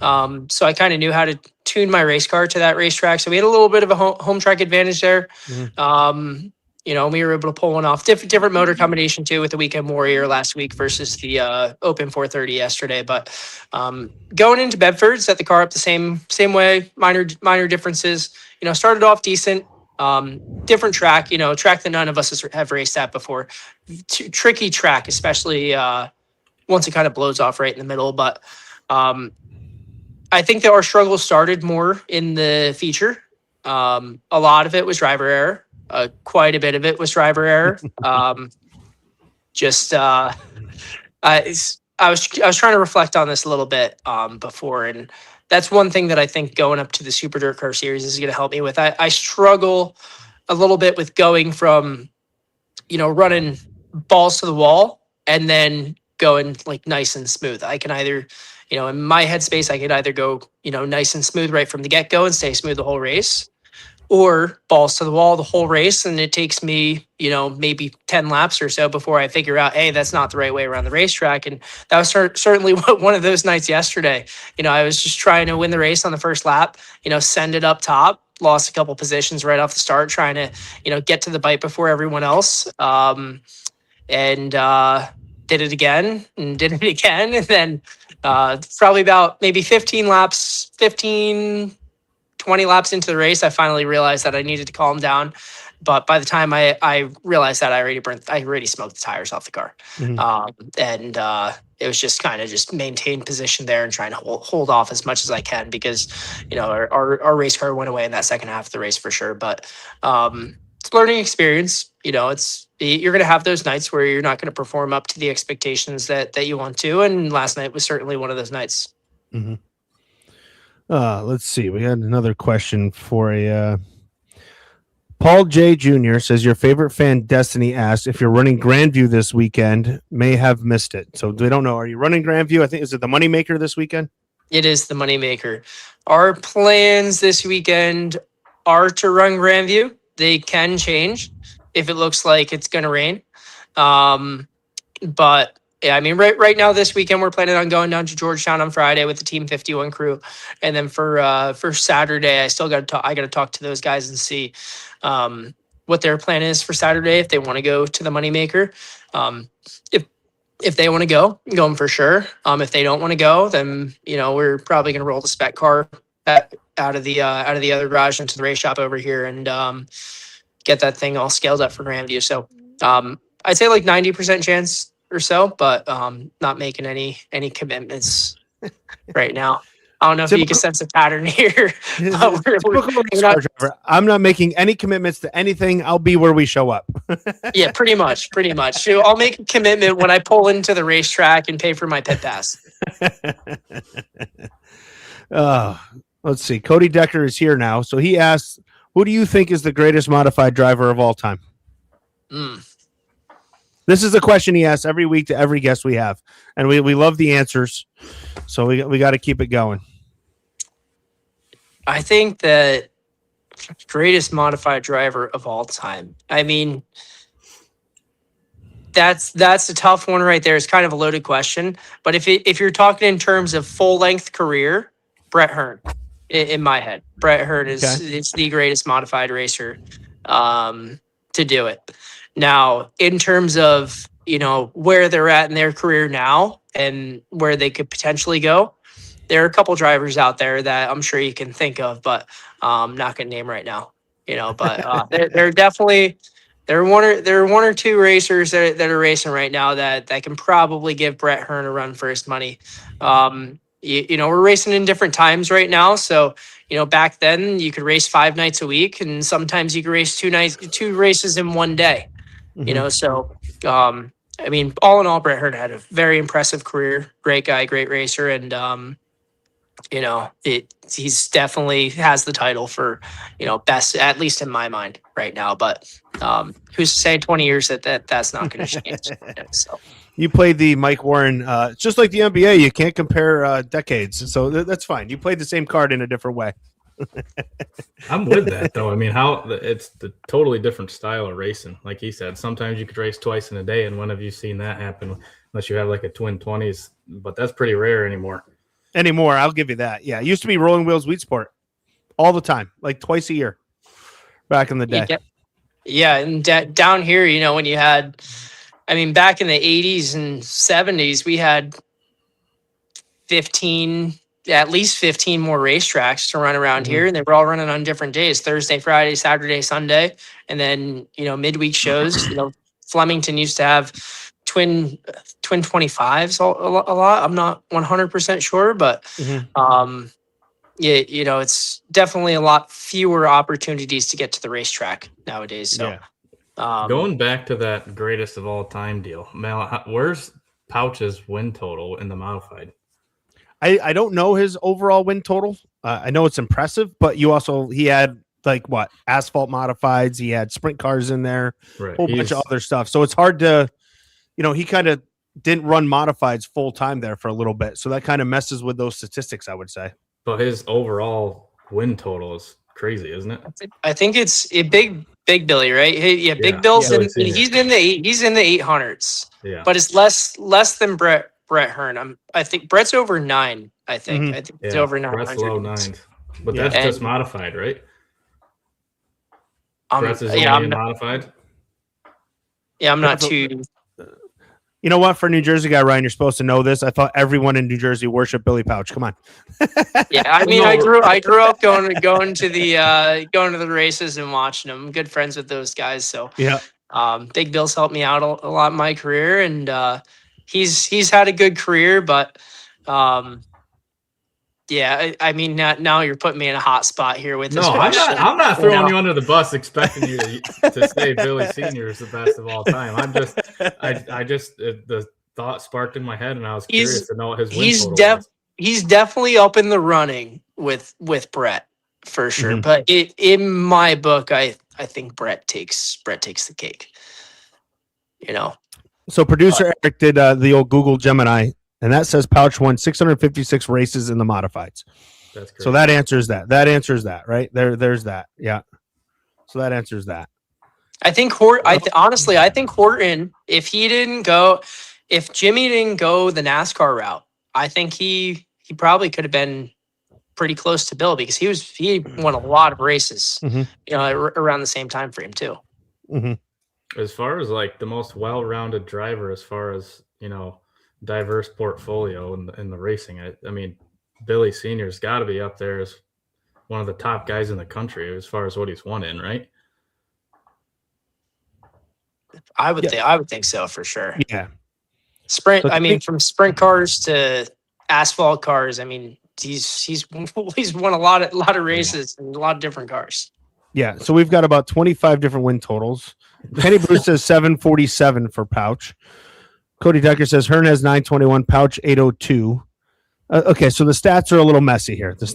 So I kind of knew how to tune my race car to that racetrack. So we had a little bit of a home track advantage there. We were able to pull one off. Different motor combination too with the Weekend Warrior last week versus the Open 430 yesterday. But going into Bedford, set the car up the same way. Minor differences. Started off decent. Different track, track that none of us have raced at before. Tricky track, especially once it kind of blows off right in the middle. But I think that our struggle started more in the feature. A lot of it was driver error. Quite a bit of it was driver error. I was trying to reflect on this a little bit before, and that's one thing that I think going up to the Super Dirt Car Series is going to help me with. I struggle a little bit with going from, running balls to the wall and then going like nice and smooth. I can either, in my headspace, I could either go, nice and smooth right from the get-go and stay smooth the whole race, or balls to the wall the whole race. And it takes me, maybe 10 laps or so before I figure out, hey, that's not the right way around the racetrack. And that was certainly one of those nights yesterday. I was just trying to win the race on the first lap, send it up top, lost a couple positions right off the start, trying to, get to the bite before everyone else. Did it again. And then probably about maybe 20 laps into the race, I finally realized that I needed to calm down. But by the time I realized that, I already smoked the tires off the car. It was just kind of just maintain position there and trying to hold off as much as I can because, our race car went away in that second half of the race for sure. But it's a learning experience. You're going to have those nights where you're not going to perform up to the expectations that you want to. And last night was certainly one of those nights. Mm-hmm. Let's see. We had another question for a Paul J. Jr. says your favorite fan Destiny asked if you're running Grandview this weekend, may have missed it. So we don't know. Are you running Grandview? I think is it the Moneymaker this weekend? It is the Moneymaker. Our plans this weekend are to run Grandview. They can change if it looks like it's going to rain. But yeah, I mean, right now this weekend we're planning on going down to Georgetown on Friday with the Team 51 crew, and then for Saturday, I got to talk to those guys and see what their plan is for Saturday if they want to go to the Moneymaker. If they want to go them for sure. If they don't want to go, then we're probably going to roll the spec car out of the other garage into the race shop over here and get that thing all scaled up for Grandview. So I'd say like 90% chance or so, but not making any commitments right now. I don't know if you can sense a pattern here. I'm not making any commitments to anything. I'll be where we show up. Yeah, pretty much. So I'll make a commitment when I pull into the racetrack and pay for my pit pass. Let's see. Cody Decker is here now. So he asks, who do you think is the greatest modified driver of all time? This is the question he asks every week to every guest we have. And we love the answers. So we got to keep it going. I think that greatest modified driver of all time. I mean, that's a tough one right there. It's kind of a loaded question. But if you're talking in terms of full length career, Brett Hearn, in my head, Brett Hearn is the greatest modified racer to do it. Now, in terms of, where they're at in their career now and where they could potentially go, there are a couple drivers out there that I'm sure you can think of, but I'm not going to name right now, but they're definitely, there are one or two racers that are racing right now that can probably give Brett Hearn a run for his money. We're racing in different times right now. So, back then you could race 5 nights a week and sometimes you could race 2 races in one day. So, I mean, all in all, Brett Hearn had a very impressive career, great guy, great racer. And, he's definitely has the title for, best, at least in my mind right now, but, who's to say 20 years that's not going to change. So. You played the Mike Warren, just like the NBA, you can't compare decades. So that's fine. You played the same card in a different way. I'm with that though. I mean, it's the totally different style of racing. Like he said, sometimes you could race twice in a day, and when have you seen that happen? Unless you have like a twin 20s, but that's pretty rare anymore. I'll give you that. Yeah, it used to be Rolling Wheels Wheat Sport all the time, like twice a year back in the day. Yeah, and down here, when you had, back in the 80s and 70s, we had at least 15 more racetracks to run around here, and they were all running on different days: Thursday, Friday, Saturday, Sunday, and then midweek shows. Flemington used to have twin 25s a lot. I'm not 100% sure, but it's definitely a lot fewer opportunities to get to the racetrack nowadays. So going back to that greatest of all time deal, Mel, where's Pouch's win total in the modified? I don't know his overall win total. I know it's impressive, but he had asphalt modifieds. He had sprint cars in there, a whole bunch of other stuff. So it's hard to, he kind of didn't run modifieds full time there for a little bit. So that kind of messes with those statistics, I would say. But his overall win total is crazy, isn't it? I think it's a big Billy, right? Big Bill's he's in the 800s. Yeah. But it's less than Brett Hearn. I think Brett's over 9. I think it's over 900. Brett's low 9s. But that's just modified, right? Brett's is only modified. Yeah, I'm not too. You know what? For a New Jersey guy, Ryan, you're supposed to know this. I thought everyone in New Jersey worshiped Billy Pouch. Come on. Yeah, I grew up going to the races and watching them. I'm good friends with those guys, so yeah. Big Bill's helped me out a lot in my career, and he's had a good career, but now you're putting me in a hot spot here with this question. I'm not throwing you under the bus expecting you to say Billy Sr. is the best of all time. I just the thought sparked in my head, and I was curious to know what his win total was. He's definitely up in the running with Brett for sure. But in my book, I think Brett takes the cake. So producer Eric did the old Google Gemini, and that says Pouch won 656 races in the modifieds. That's crazy. So that answers that. That answers that, right? There's that. Yeah. So that answers that. I think honestly, I think Horton, if Jimmy didn't go the NASCAR route, I think he probably could have been pretty close to Bill, because he won a lot of races, around the same time frame too. As far as the most well-rounded driver, as far as diverse portfolio in the racing, I mean, Billy Sr.'s got to be up there as one of the top guys in the country as far as what he's won in, right? I would think so for sure. Yeah. Sprint. From sprint cars to asphalt cars. He's won a lot of races and a lot of different cars. Yeah. So we've got about 25 different win totals. Penny Bruce says 747 for Pouch. Cody Decker says Hearn has 921, Pouch 802. Okay, so the stats are a little messy here. That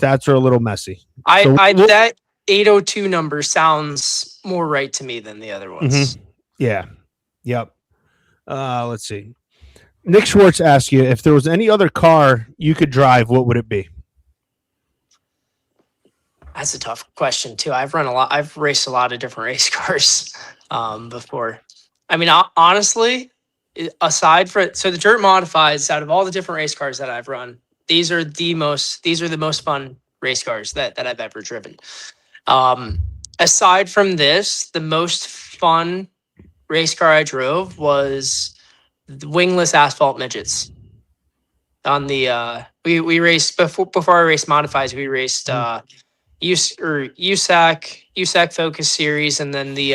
802 number sounds more right to me than the other ones. Yeah. Yep. Let's see. Nick Schwartz asked you, if there was any other car you could drive, what would it be? That's a tough question too. I've raced a lot of different race cars before. Honestly, aside from the dirt modifieds, out of all the different race cars that I've run, these are the most fun race cars that I've ever driven. Aside from this, the most fun race car I drove was the wingless asphalt midgets. On the we raced before I raced modifieds, we raced USAC Focus Series, and then the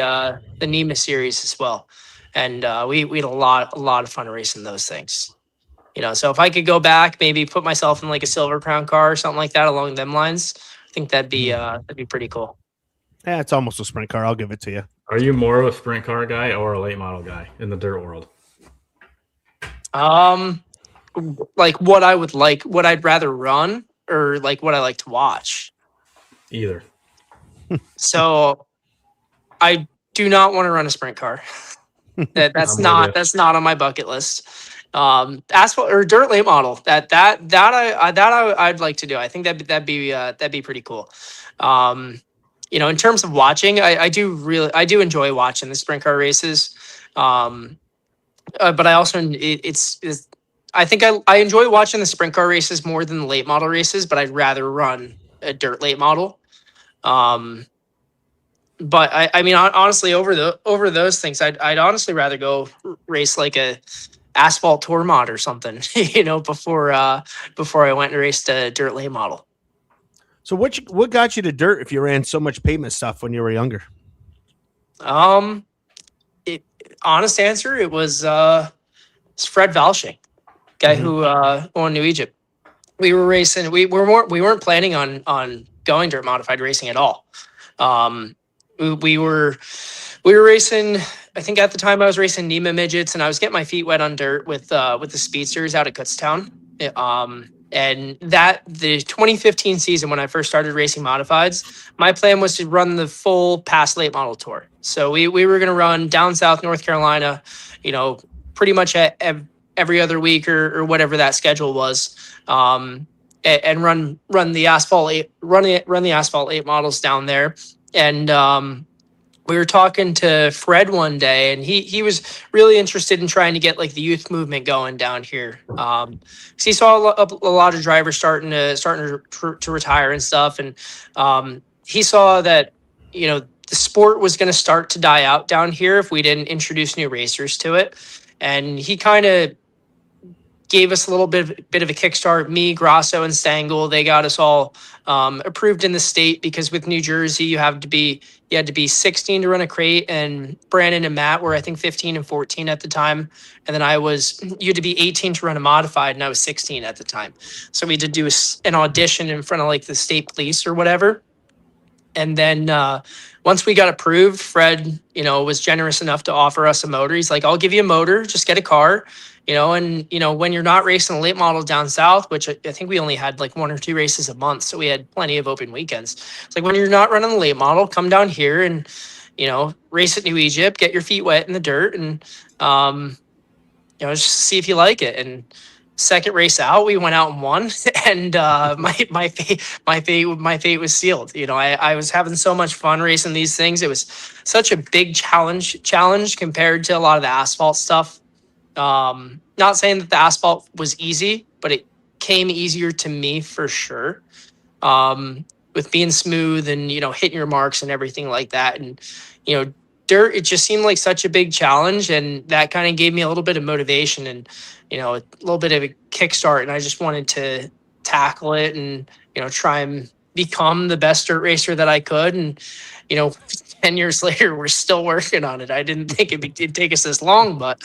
NEMA Series as well. And we had a lot of fun racing those things. So if I could go back, maybe put myself in a Silver Crown car or something like that along them lines, I think that'd be pretty cool. Yeah, it's almost a sprint car. I'll give it to you. Are you more of a sprint car guy or a late model guy in the dirt world? What I'd rather run, or what I like to watch. Either. So I do not want to run a sprint car. That's I'm not with that's not on my bucket list. Asphalt or dirt late model. I'd like to do. I think that'd be pretty cool. In terms of watching, I do enjoy watching the sprint car races. But I also I think I enjoy watching the sprint car races more than the late model races, but I'd rather run a dirt late model. But I mean, honestly, over those things, I'd honestly rather go race like a asphalt tour mod or something, before I went and raced a dirt late model. So what got you to dirt if you ran so much pavement stuff when you were younger? Honest answer, it was Fred Valshing, guy who owned New Egypt. We were racing. We weren't planning on going dirt modified racing at all. We were racing. I think at the time I was racing NEMA midgets, and I was getting my feet wet on dirt with the speedsters out at Kutztown. And the 2015 season, when I first started racing modifieds, my plan was to run the full past late model tour. So we were going to run down south North Carolina, pretty much every other week or whatever that schedule was, and run the asphalt late models down there. And we were talking to Fred one day, and he was really interested in trying to get like the youth movement going down here. So he saw a lot of drivers starting to retire and stuff, and he saw that the sport was going to start to die out down here if we didn't introduce new racers to it. And he kind of gave us a little bit of a kickstart. Me, Grasso, and Stengel, they got us all approved in the state, because with New Jersey you had to be 16 to run a crate, and Brandon and Matt were I think 15 and 14 at the time, and then you had to be 18 to run a modified, and I was 16 at the time. So we did do an audition in front of like the state police or whatever. And then once we got approved, Fred, was generous enough to offer us a motor. He's like, I'll give you a motor, just get a car. And when you're not racing a late model down south, which I think we only had like 1 or 2 races a month, so we had plenty of open weekends. It's like, when you're not running the late model, come down here and race at New Egypt, get your feet wet in the dirt, and just see if you like it. And second race out, we went out and won, and my fate was sealed. I was having so much fun racing these things. It was such a big challenge compared to a lot of the asphalt stuff. Not saying that the asphalt was easy, but it came easier to me for sure. With being smooth and, hitting your marks and everything like that. And, dirt, it just seemed like such a big challenge, and that kind of gave me a little bit of motivation and, a little bit of a kickstart. And I just wanted to tackle it and, try and become the best dirt racer that I could. And, 10 years later, we're still working on it. I didn't think it'd take us this long, but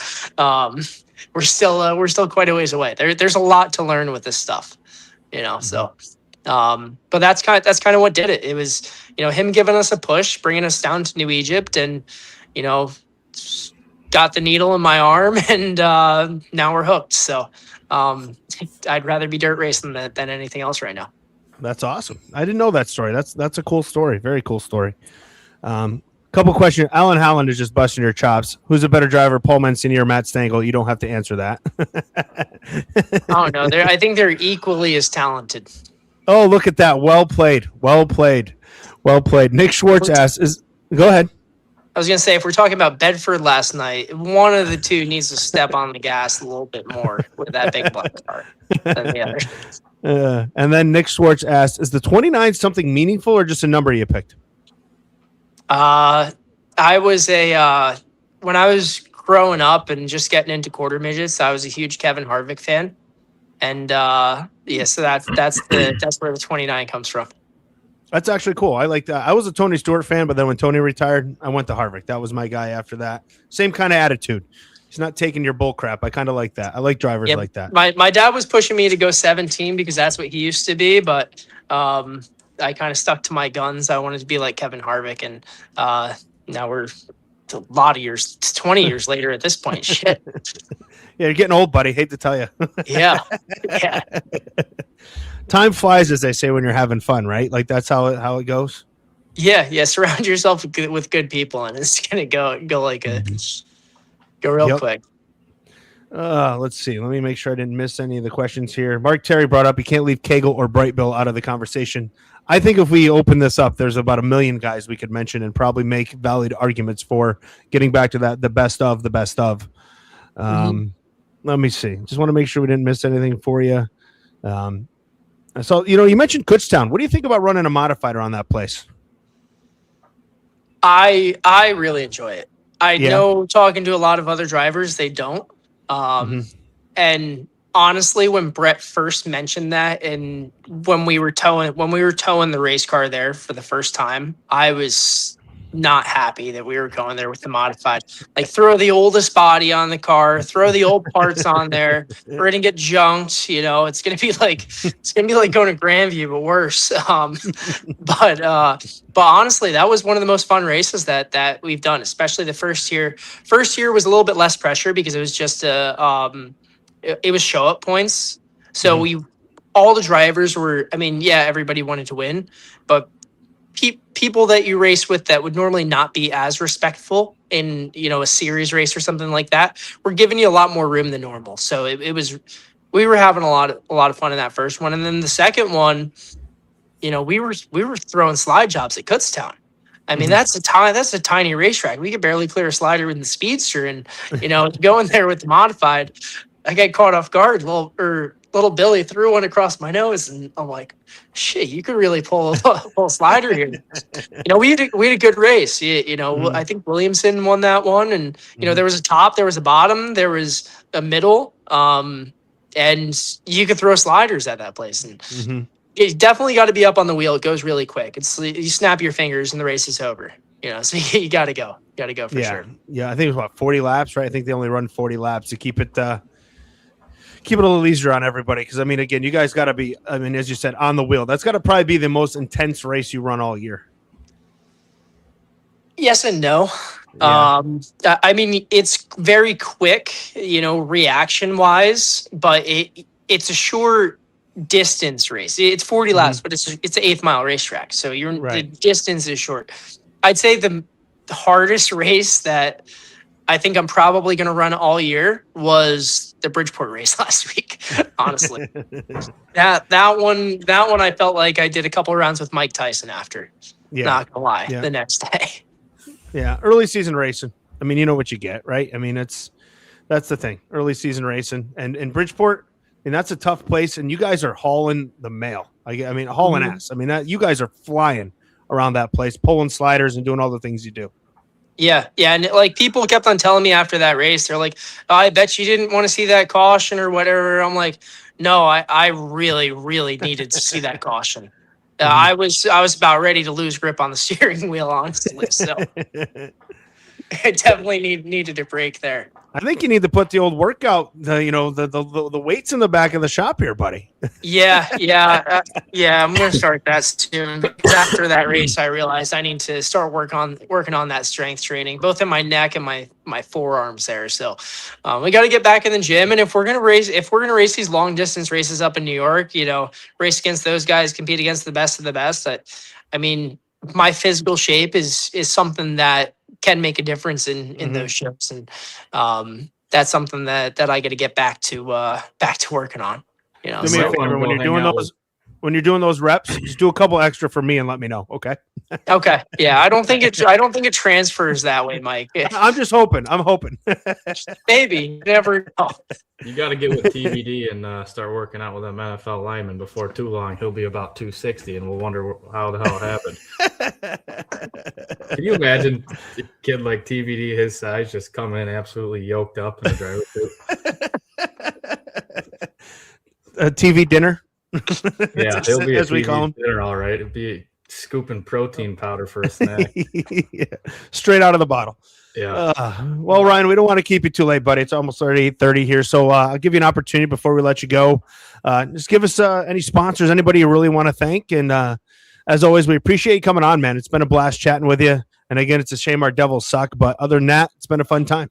we're still quite a ways away. There's a lot to learn with this stuff, so, but that's kind of what did it. It was, him giving us a push, bringing us down to New Egypt, and, got the needle in my arm, and now we're hooked. So I'd rather be dirt racing than anything else right now. That's awesome. I didn't know that story. That's a cool story. Very cool story. Couple questions. Alan Howland is just busting your chops. Who's a better driver, Paul Mancini or Matt Stengel? You don't have to answer that. Oh no, I think they're equally as talented. Oh, look at that. Well played. Nick Schwartz asks, go ahead. I was going to say, if we're talking about Bedford last night, one of the two needs to step on the gas a little bit more with that big black car than the other. And then Nick Schwartz asked, is the 29 something meaningful or just a number you picked? I was when I was growing up and just getting into quarter midgets, I was a huge Kevin Harvick fan. And so that's where the 29 comes from. That's actually cool. I like that. I was a Tony Stewart fan, but then when Tony retired, I went to Harvick. That was my guy after that. Same kind of attitude. He's not taking your bull crap. I kind of like that. I like drivers like that. My dad was pushing me to go 17 because that's what he used to be, but I kind of stuck to my guns. I wanted to be like Kevin Harvick, and now we're a lot of years, 20 years later at this point. Shit. Yeah, you're getting old, buddy. Hate to tell you. Yeah. Time flies, as they say, when you're having fun, right? Like that's how it goes. Yeah. Surround yourself with good people, and it's gonna go like Go real quick. Let's see. Let me make sure I didn't miss any of the questions here. Mark Terry brought up you can't leave Kegel or Brightbill out of the conversation. I think if we open this up, there's about 1 million guys we could mention and probably make valid arguments for getting back to that the best of the best of. Let me see. Just want to make sure we didn't miss anything for you. So you mentioned Kutztown. What do you think about running a modified around that place? I really enjoy it. I know talking to a lot of other drivers, they don't. And honestly, when Brett first mentioned that, and when we were towing the race car there for the first time, I was not happy that we were going there with the modified. Like, throw the oldest body on the car, throw the old parts on there. We're gonna get junked. It's gonna be like going to Grandview, but worse. But honestly, that was one of the most fun races that we've done, especially the first year. First year was a little bit less pressure because it was just it was show up points. So all the drivers were. I mean, everybody wanted to win, but people that you race with that would normally not be as respectful in a series race or something like that, we're giving you a lot more room than normal. So we were having a lot of fun in that first one, and then the second one, we were throwing slide jobs at Kutztown. I mean, that's a tiny racetrack. We could barely clear a slider with the Speedster, and going there with the modified, I got caught off guard. Little Billy threw one across my nose, and I'm like, shit, you could really pull a slider here. We had a good race. I think Williamson won that one, and there was a top, there was a bottom, there was a middle, and you could throw sliders at that place. And you definitely got to be up on the wheel. It goes really quick. You snap your fingers and the race is over. So you got to go. Got to go for sure. Yeah, I think it was 40 laps, right? I think they only run 40 laps to keep it a little easier on everybody. Because, I mean, again, you guys got to be, as you said, on the wheel. That's got to probably be the most intense race you run all year. Yes and no. Yeah. I mean, it's very quick, reaction-wise, but it's a short distance race. It's 40 laps, but it's an 8th-mile racetrack. So the distance is short. I'd say the hardest race that I think I'm probably going to run all year was the Bridgeport race last week. Honestly, that one I felt like I did a couple of rounds with Mike Tyson after. Yeah. Not gonna lie, the next day. Yeah, early season racing. I mean, you know what you get, right? I mean, that's the thing. Early season racing, and in Bridgeport, and that's a tough place. And you guys are hauling the mail. I mean, hauling ass. I mean, you guys are flying around that place, pulling sliders and doing all the things you do. Yeah. And like, people kept on telling me after that race, they're like, oh, I bet you didn't want to see that caution or whatever. I'm like, no, I really, really needed to see that caution. I was about ready to lose grip on the steering wheel, honestly. So I definitely needed a break there. I think you need to put the old workout, the weights in the back of the shop here, buddy. Yeah. I'm gonna start that soon. Because after that race, I realized I need to start working on that strength training, both in my neck and my forearms there. So we got to get back in the gym. And if we're gonna race these long distance races up in New York, race against those guys, compete against the best of the best. I mean, my physical shape is something that can make a difference in those shows, and that's something that I got to get back to working on. Do me a favor, when you're doing those reps, just do a couple extra for me and let me know. Okay. Okay. Yeah, I don't think it transfers that way, Mike. I'm just hoping. I'm hoping. Maybe. Never know. You got to get with TBD and start working out with them NFL lineman. Before too long, he'll be about 260, and we'll wonder how the hell it happened. Can you imagine a kid like TBD, his size, just come in absolutely yoked up in a driver's suit? A TV dinner. Yeah, he'll be as we call him. Dinner, all right. It'd be scooping protein powder for a snack. Yeah. Straight out of the bottle. Yeah. Well, Ryan, we don't want to keep you too late, buddy. It's almost 8:30 here, so I'll give you an opportunity before we let you go. Just give us any sponsors, anybody you really want to thank, and as always, we appreciate you coming on, man. It's been a blast chatting with you. And again, it's a shame our Devils suck, but other than that, it's been a fun time.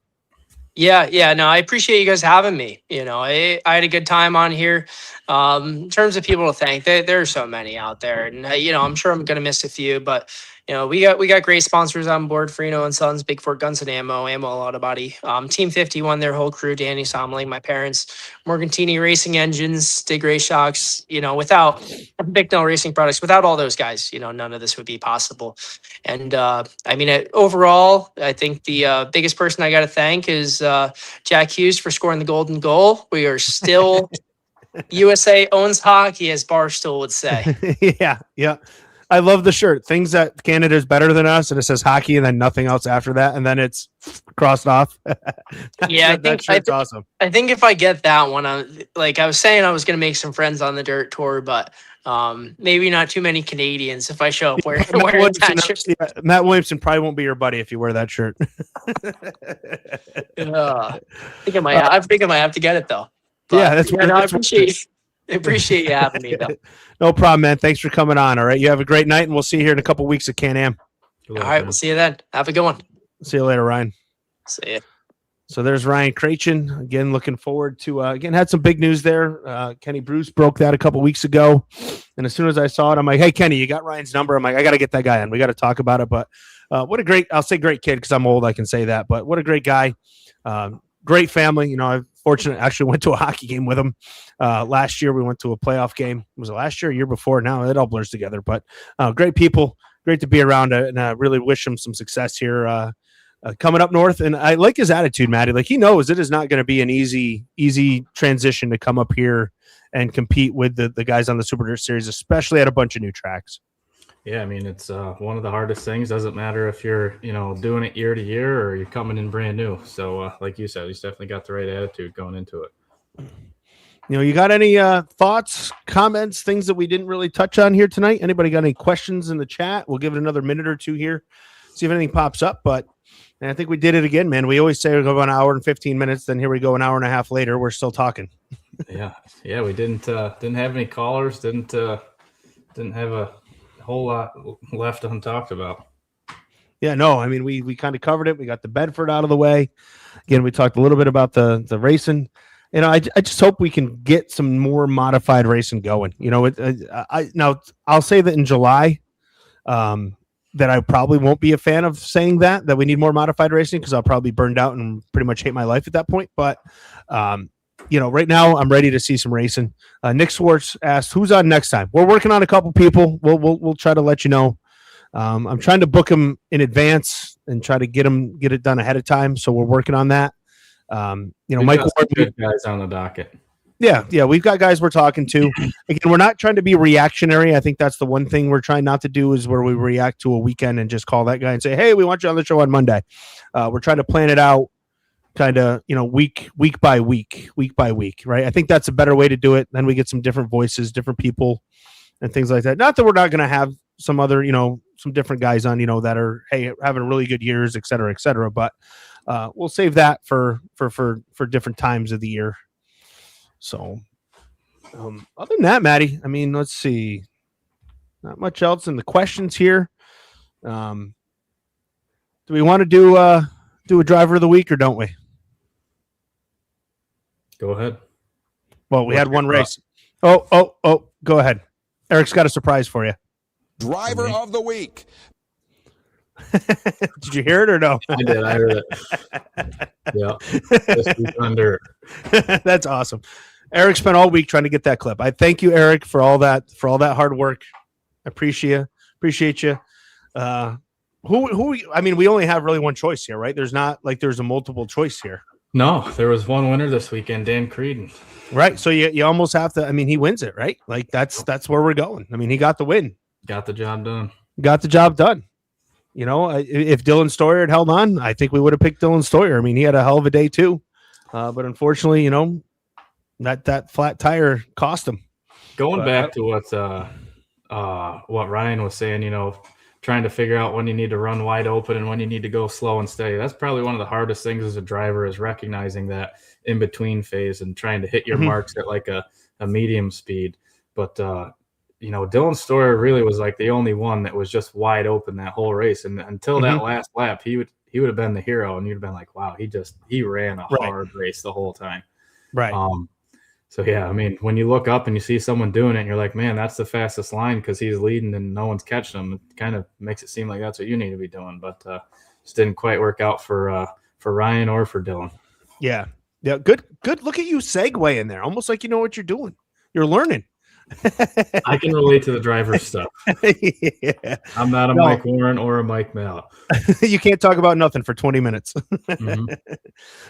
Yeah. No, I appreciate you guys having me. I had a good time on here. In terms of people to thank, there are so many out there, and I'm sure I'm going to miss a few, but we got great sponsors on board, Freno and Sons, Big Fort Guns and Ammo Auto Body. Team 51, their whole crew, Danny Somling, my parents, Morgantini Racing Engines, Stig Ray Shocks. Without Bicknell Racing Products, without all those guys, none of this would be possible. And overall, I think the biggest person I got to thank is Jack Hughes for scoring the golden goal. We are still USA owns hockey, as Barstool would say. Yeah. I love the shirt. Things that Canada is better than us, and it says hockey, and then nothing else after that, and then it's crossed off. That shirt's awesome. I think if I get that one, I was saying, I was going to make some friends on the dirt tour, but maybe not too many Canadians if I show up wearing that shirt. Yeah, Matt Williamson probably won't be your buddy if you wear that shirt. I think I might have to get it though. But, that's no, I appreciate you having me though. No problem, man. Thanks for coming on. All right. You have a great night, and we'll see you here in a couple weeks at Can-Am. All right. We'll see you then. Have a good one. See you later, Ryan. See you. So there's Ryan Crerachin. Again, looking forward to, had some big news there. Kenny Bruce broke that a couple weeks ago. And as soon as I saw it, I'm like, hey, Kenny, you got Ryan's number? I'm like, I got to get that guy in. We got to talk about it. But what a great, I'll say great kid because I'm old. I can say that. But what a great guy. Great family. I'm fortunate. Actually went to a hockey game with him last year. We went to a playoff game. Was it last year or year before? Now it all blurs together. But great people. Great to be around. And I really wish him some success here coming up north. And I like his attitude, Matty. Like, he knows it is not going to be an easy transition to come up here and compete with the guys on the Super Dirt Series, especially at a bunch of new tracks. Yeah, I mean, it's one of the hardest things. Doesn't matter if you're, doing it year to year or you're coming in brand new. So, like you said, he's definitely got the right attitude going into it. You got any thoughts, comments, things that we didn't really touch on here tonight? Anybody got any questions in the chat? We'll give it another minute or two here, see if anything pops up. But I think we did it again, man. We always say we go an hour and 15 minutes. Then here we go, an hour and a half later. We're still talking. Yeah. We didn't have any callers. Didn't have a whole lot left untalked about. Yeah, no, I mean, we kind of covered it. We got the Bedford out of the way. Again, we talked a little bit about the racing. I just hope we can get some more modified racing going. Now I'll say that in July, that I probably won't be a fan of saying that we need more modified racing because I'll probably be burned out and pretty much hate my life at that point. But right now I'm ready to see some racing. Nick Swartz asked, who's on next time? We're working on a couple people. We'll try to let you know. I'm trying to book them in advance and try to get it done ahead of time. So we're working on that. Mike Ward, good guys on the docket. Yeah, we've got guys we're talking to. Again, we're not trying to be reactionary. I think that's the one thing we're trying not to do is where we react to a weekend and just call that guy and say, hey, we want you on the show on Monday. We're trying to plan it out kind of, week by week, right? I think that's a better way to do it. Then we get some different voices, different people and things like that. Not that we're not going to have some other, some different guys on, that are, hey, having really good years, et cetera, but we'll save that for different times of the year. So other than that, Maddie, I mean, let's see, not much else in the questions here. Do we want to do a driver of the week or don't we? Go ahead. Well, we had one race. Oh, go ahead. Eric's got a surprise for you. Driver of the week. Did you hear it or no? I did. I heard it. Yeah. Under. That's awesome. Eric spent all week trying to get that clip. I thank you, Eric, for all that hard work. I appreciate you. I mean, we only have really one choice here, right? There's not like there's a multiple choice here. No, there was one winner this weekend, Dan Creedon. Right. So you almost have to, I mean, he wins it, right? Like that's where we're going. I mean, he got the win. Got the job done. If Dylan Stoyer had held on, I think we would have picked Dylan Stoyer. I mean, he had a hell of a day too. But unfortunately, that flat tire cost him. Going back to what Ryan was saying, trying to figure out when you need to run wide open and when you need to go slow and steady. That's probably one of the hardest things as a driver is recognizing that in between phase and trying to hit your marks at like a medium speed. But, Dylan Stoyer really was like the only one that was just wide open that whole race. And until that last lap, he would have been the hero and you'd have been like, wow, he ran a hard race the whole time. Right. So, yeah, I mean, when you look up and you see someone doing it, and you're like, man, that's the fastest line because he's leading and no one's catching him. It kind of makes it seem like that's what you need to be doing. But just didn't quite work out for Ryan or for Dylan. Yeah. Yeah. Good. Look at you segue in there. Almost like you know what you're doing. You're learning. I can relate to the driver's stuff. Yeah. I'm not a Mike Warren or a Mike Mallett. You can't talk about nothing for 20 minutes. Mm-hmm.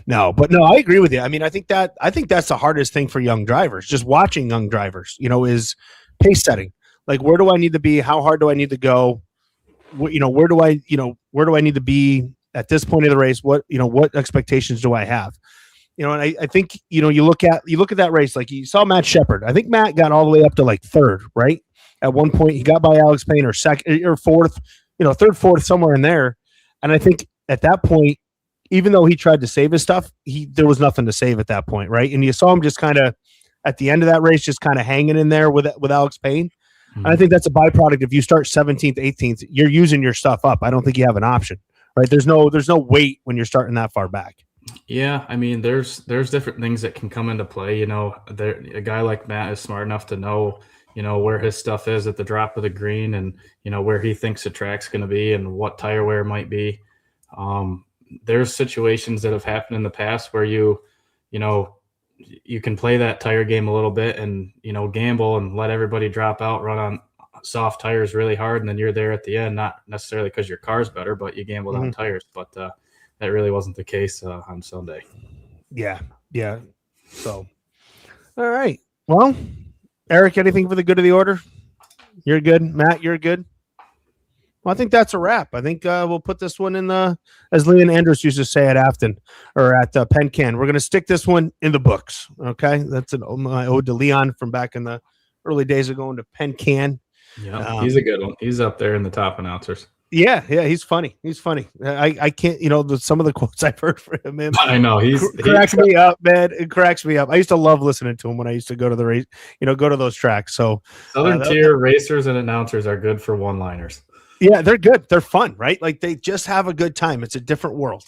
No, I agree with you. I mean, I think that's the hardest thing for young drivers, just watching young drivers, is pace setting. Like, where do I need to be? How hard do I need to go? Where do I need to be at this point of the race? What expectations do I have? And I think, you look at that race, like you saw Matt Shepard. I think Matt got all the way up to like third, right? At one point he got by Alex Payne or second or fourth, third, fourth, somewhere in there. And I think at that point, even though he tried to save his stuff, there was nothing to save at that point, right? And you saw him just kind of at the end of that race, just kind of hanging in there with Alex Payne. Mm-hmm. And I think that's a byproduct. If you start 17th, 18th, you're using your stuff up. I don't think you have an option, right? There's no weight when you're starting that far back. Yeah, I mean, there's different things that can come into play. A guy like Matt is smart enough to know, where his stuff is at the drop of the green and, where he thinks the track's going to be and what tire wear might be. There's situations that have happened in the past where you can play that tire game a little bit and, gamble and let everybody drop out, run on soft tires really hard. And then you're there at the end, not necessarily because your car's better, but you gambled on tires. But, that really wasn't the case on Sunday. Yeah. So, all right. Well, Eric, anything for the good of the order? You're good. Matt, you're good. Well, I think that's a wrap. I think we'll put this one in as Leon Andrews used to say at Afton or at Penn Can. We're going to stick this one in the books. Okay. That's my ode to Leon from back in the early days of going to Penn Can. Yeah, he's a good one. He's up there in the top announcers. Yeah, he's funny. I can't, some of the quotes I've heard from him. I know he cracks me up, man. It cracks me up. I used to love listening to him when I used to go to the race, go to those tracks. So Southern tier racers and announcers are good for one-liners. Yeah, they're good. They're fun, right? Like they just have a good time. It's a different world.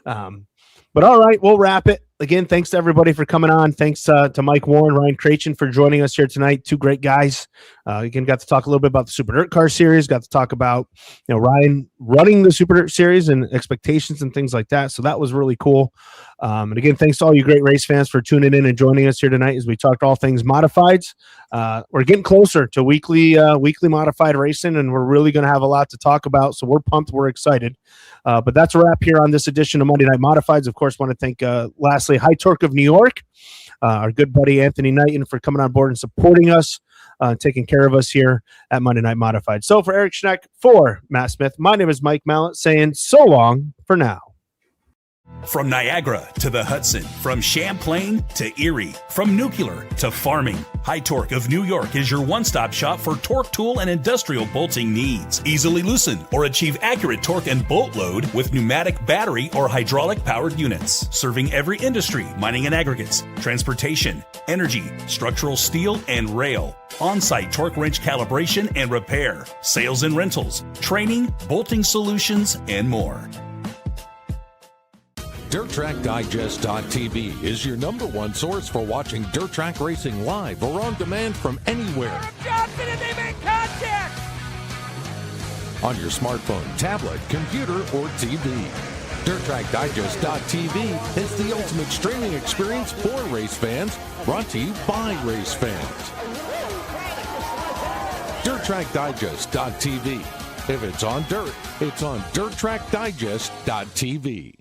But all right, we'll wrap it. Again, thanks to everybody for coming on. Thanks to Mike Warren, Ryan Crerachin for joining us here tonight. Two great guys. Again, got to talk a little bit about the Super Dirt Car Series. Got to talk about Ryan running the Super Dirt Series and expectations and things like that. So that was really cool. And again, thanks to all you great race fans for tuning in and joining us here tonight as we talked all things modifieds. We're getting closer to weekly modified racing, and we're really going to have a lot to talk about. So we're pumped. We're excited. But that's a wrap here on this edition of Monday Night Modifieds. Of course, want to thank, lastly, High Torque of New York, our good buddy Anthony Knighton for coming on board and supporting us, taking care of us here at Monday Night Modified. So for Eric Schneck, for Matt Smith, my name is Mike Mallett saying so long for now. From Niagara to the Hudson, from Champlain to Erie, from nuclear to farming, High Torque of New York is your one-stop shop for torque tool and industrial bolting needs. Easily loosen or achieve accurate torque and bolt load with pneumatic battery or hydraulic powered units. Serving every industry, mining and aggregates, transportation, energy, structural steel and rail. On-site torque wrench calibration and repair, sales and rentals, training, bolting solutions, and more. DirtTrackDigest.tv is your #1 source for watching dirt track racing live or on demand from anywhere. Johnson and they make contact! On your smartphone, tablet, computer, or TV. DirtTrackDigest.tv is the ultimate streaming experience for race fans, brought to you by race fans. DirtTrackDigest.tv. If it's on dirt, it's on DirtTrackDigest.tv.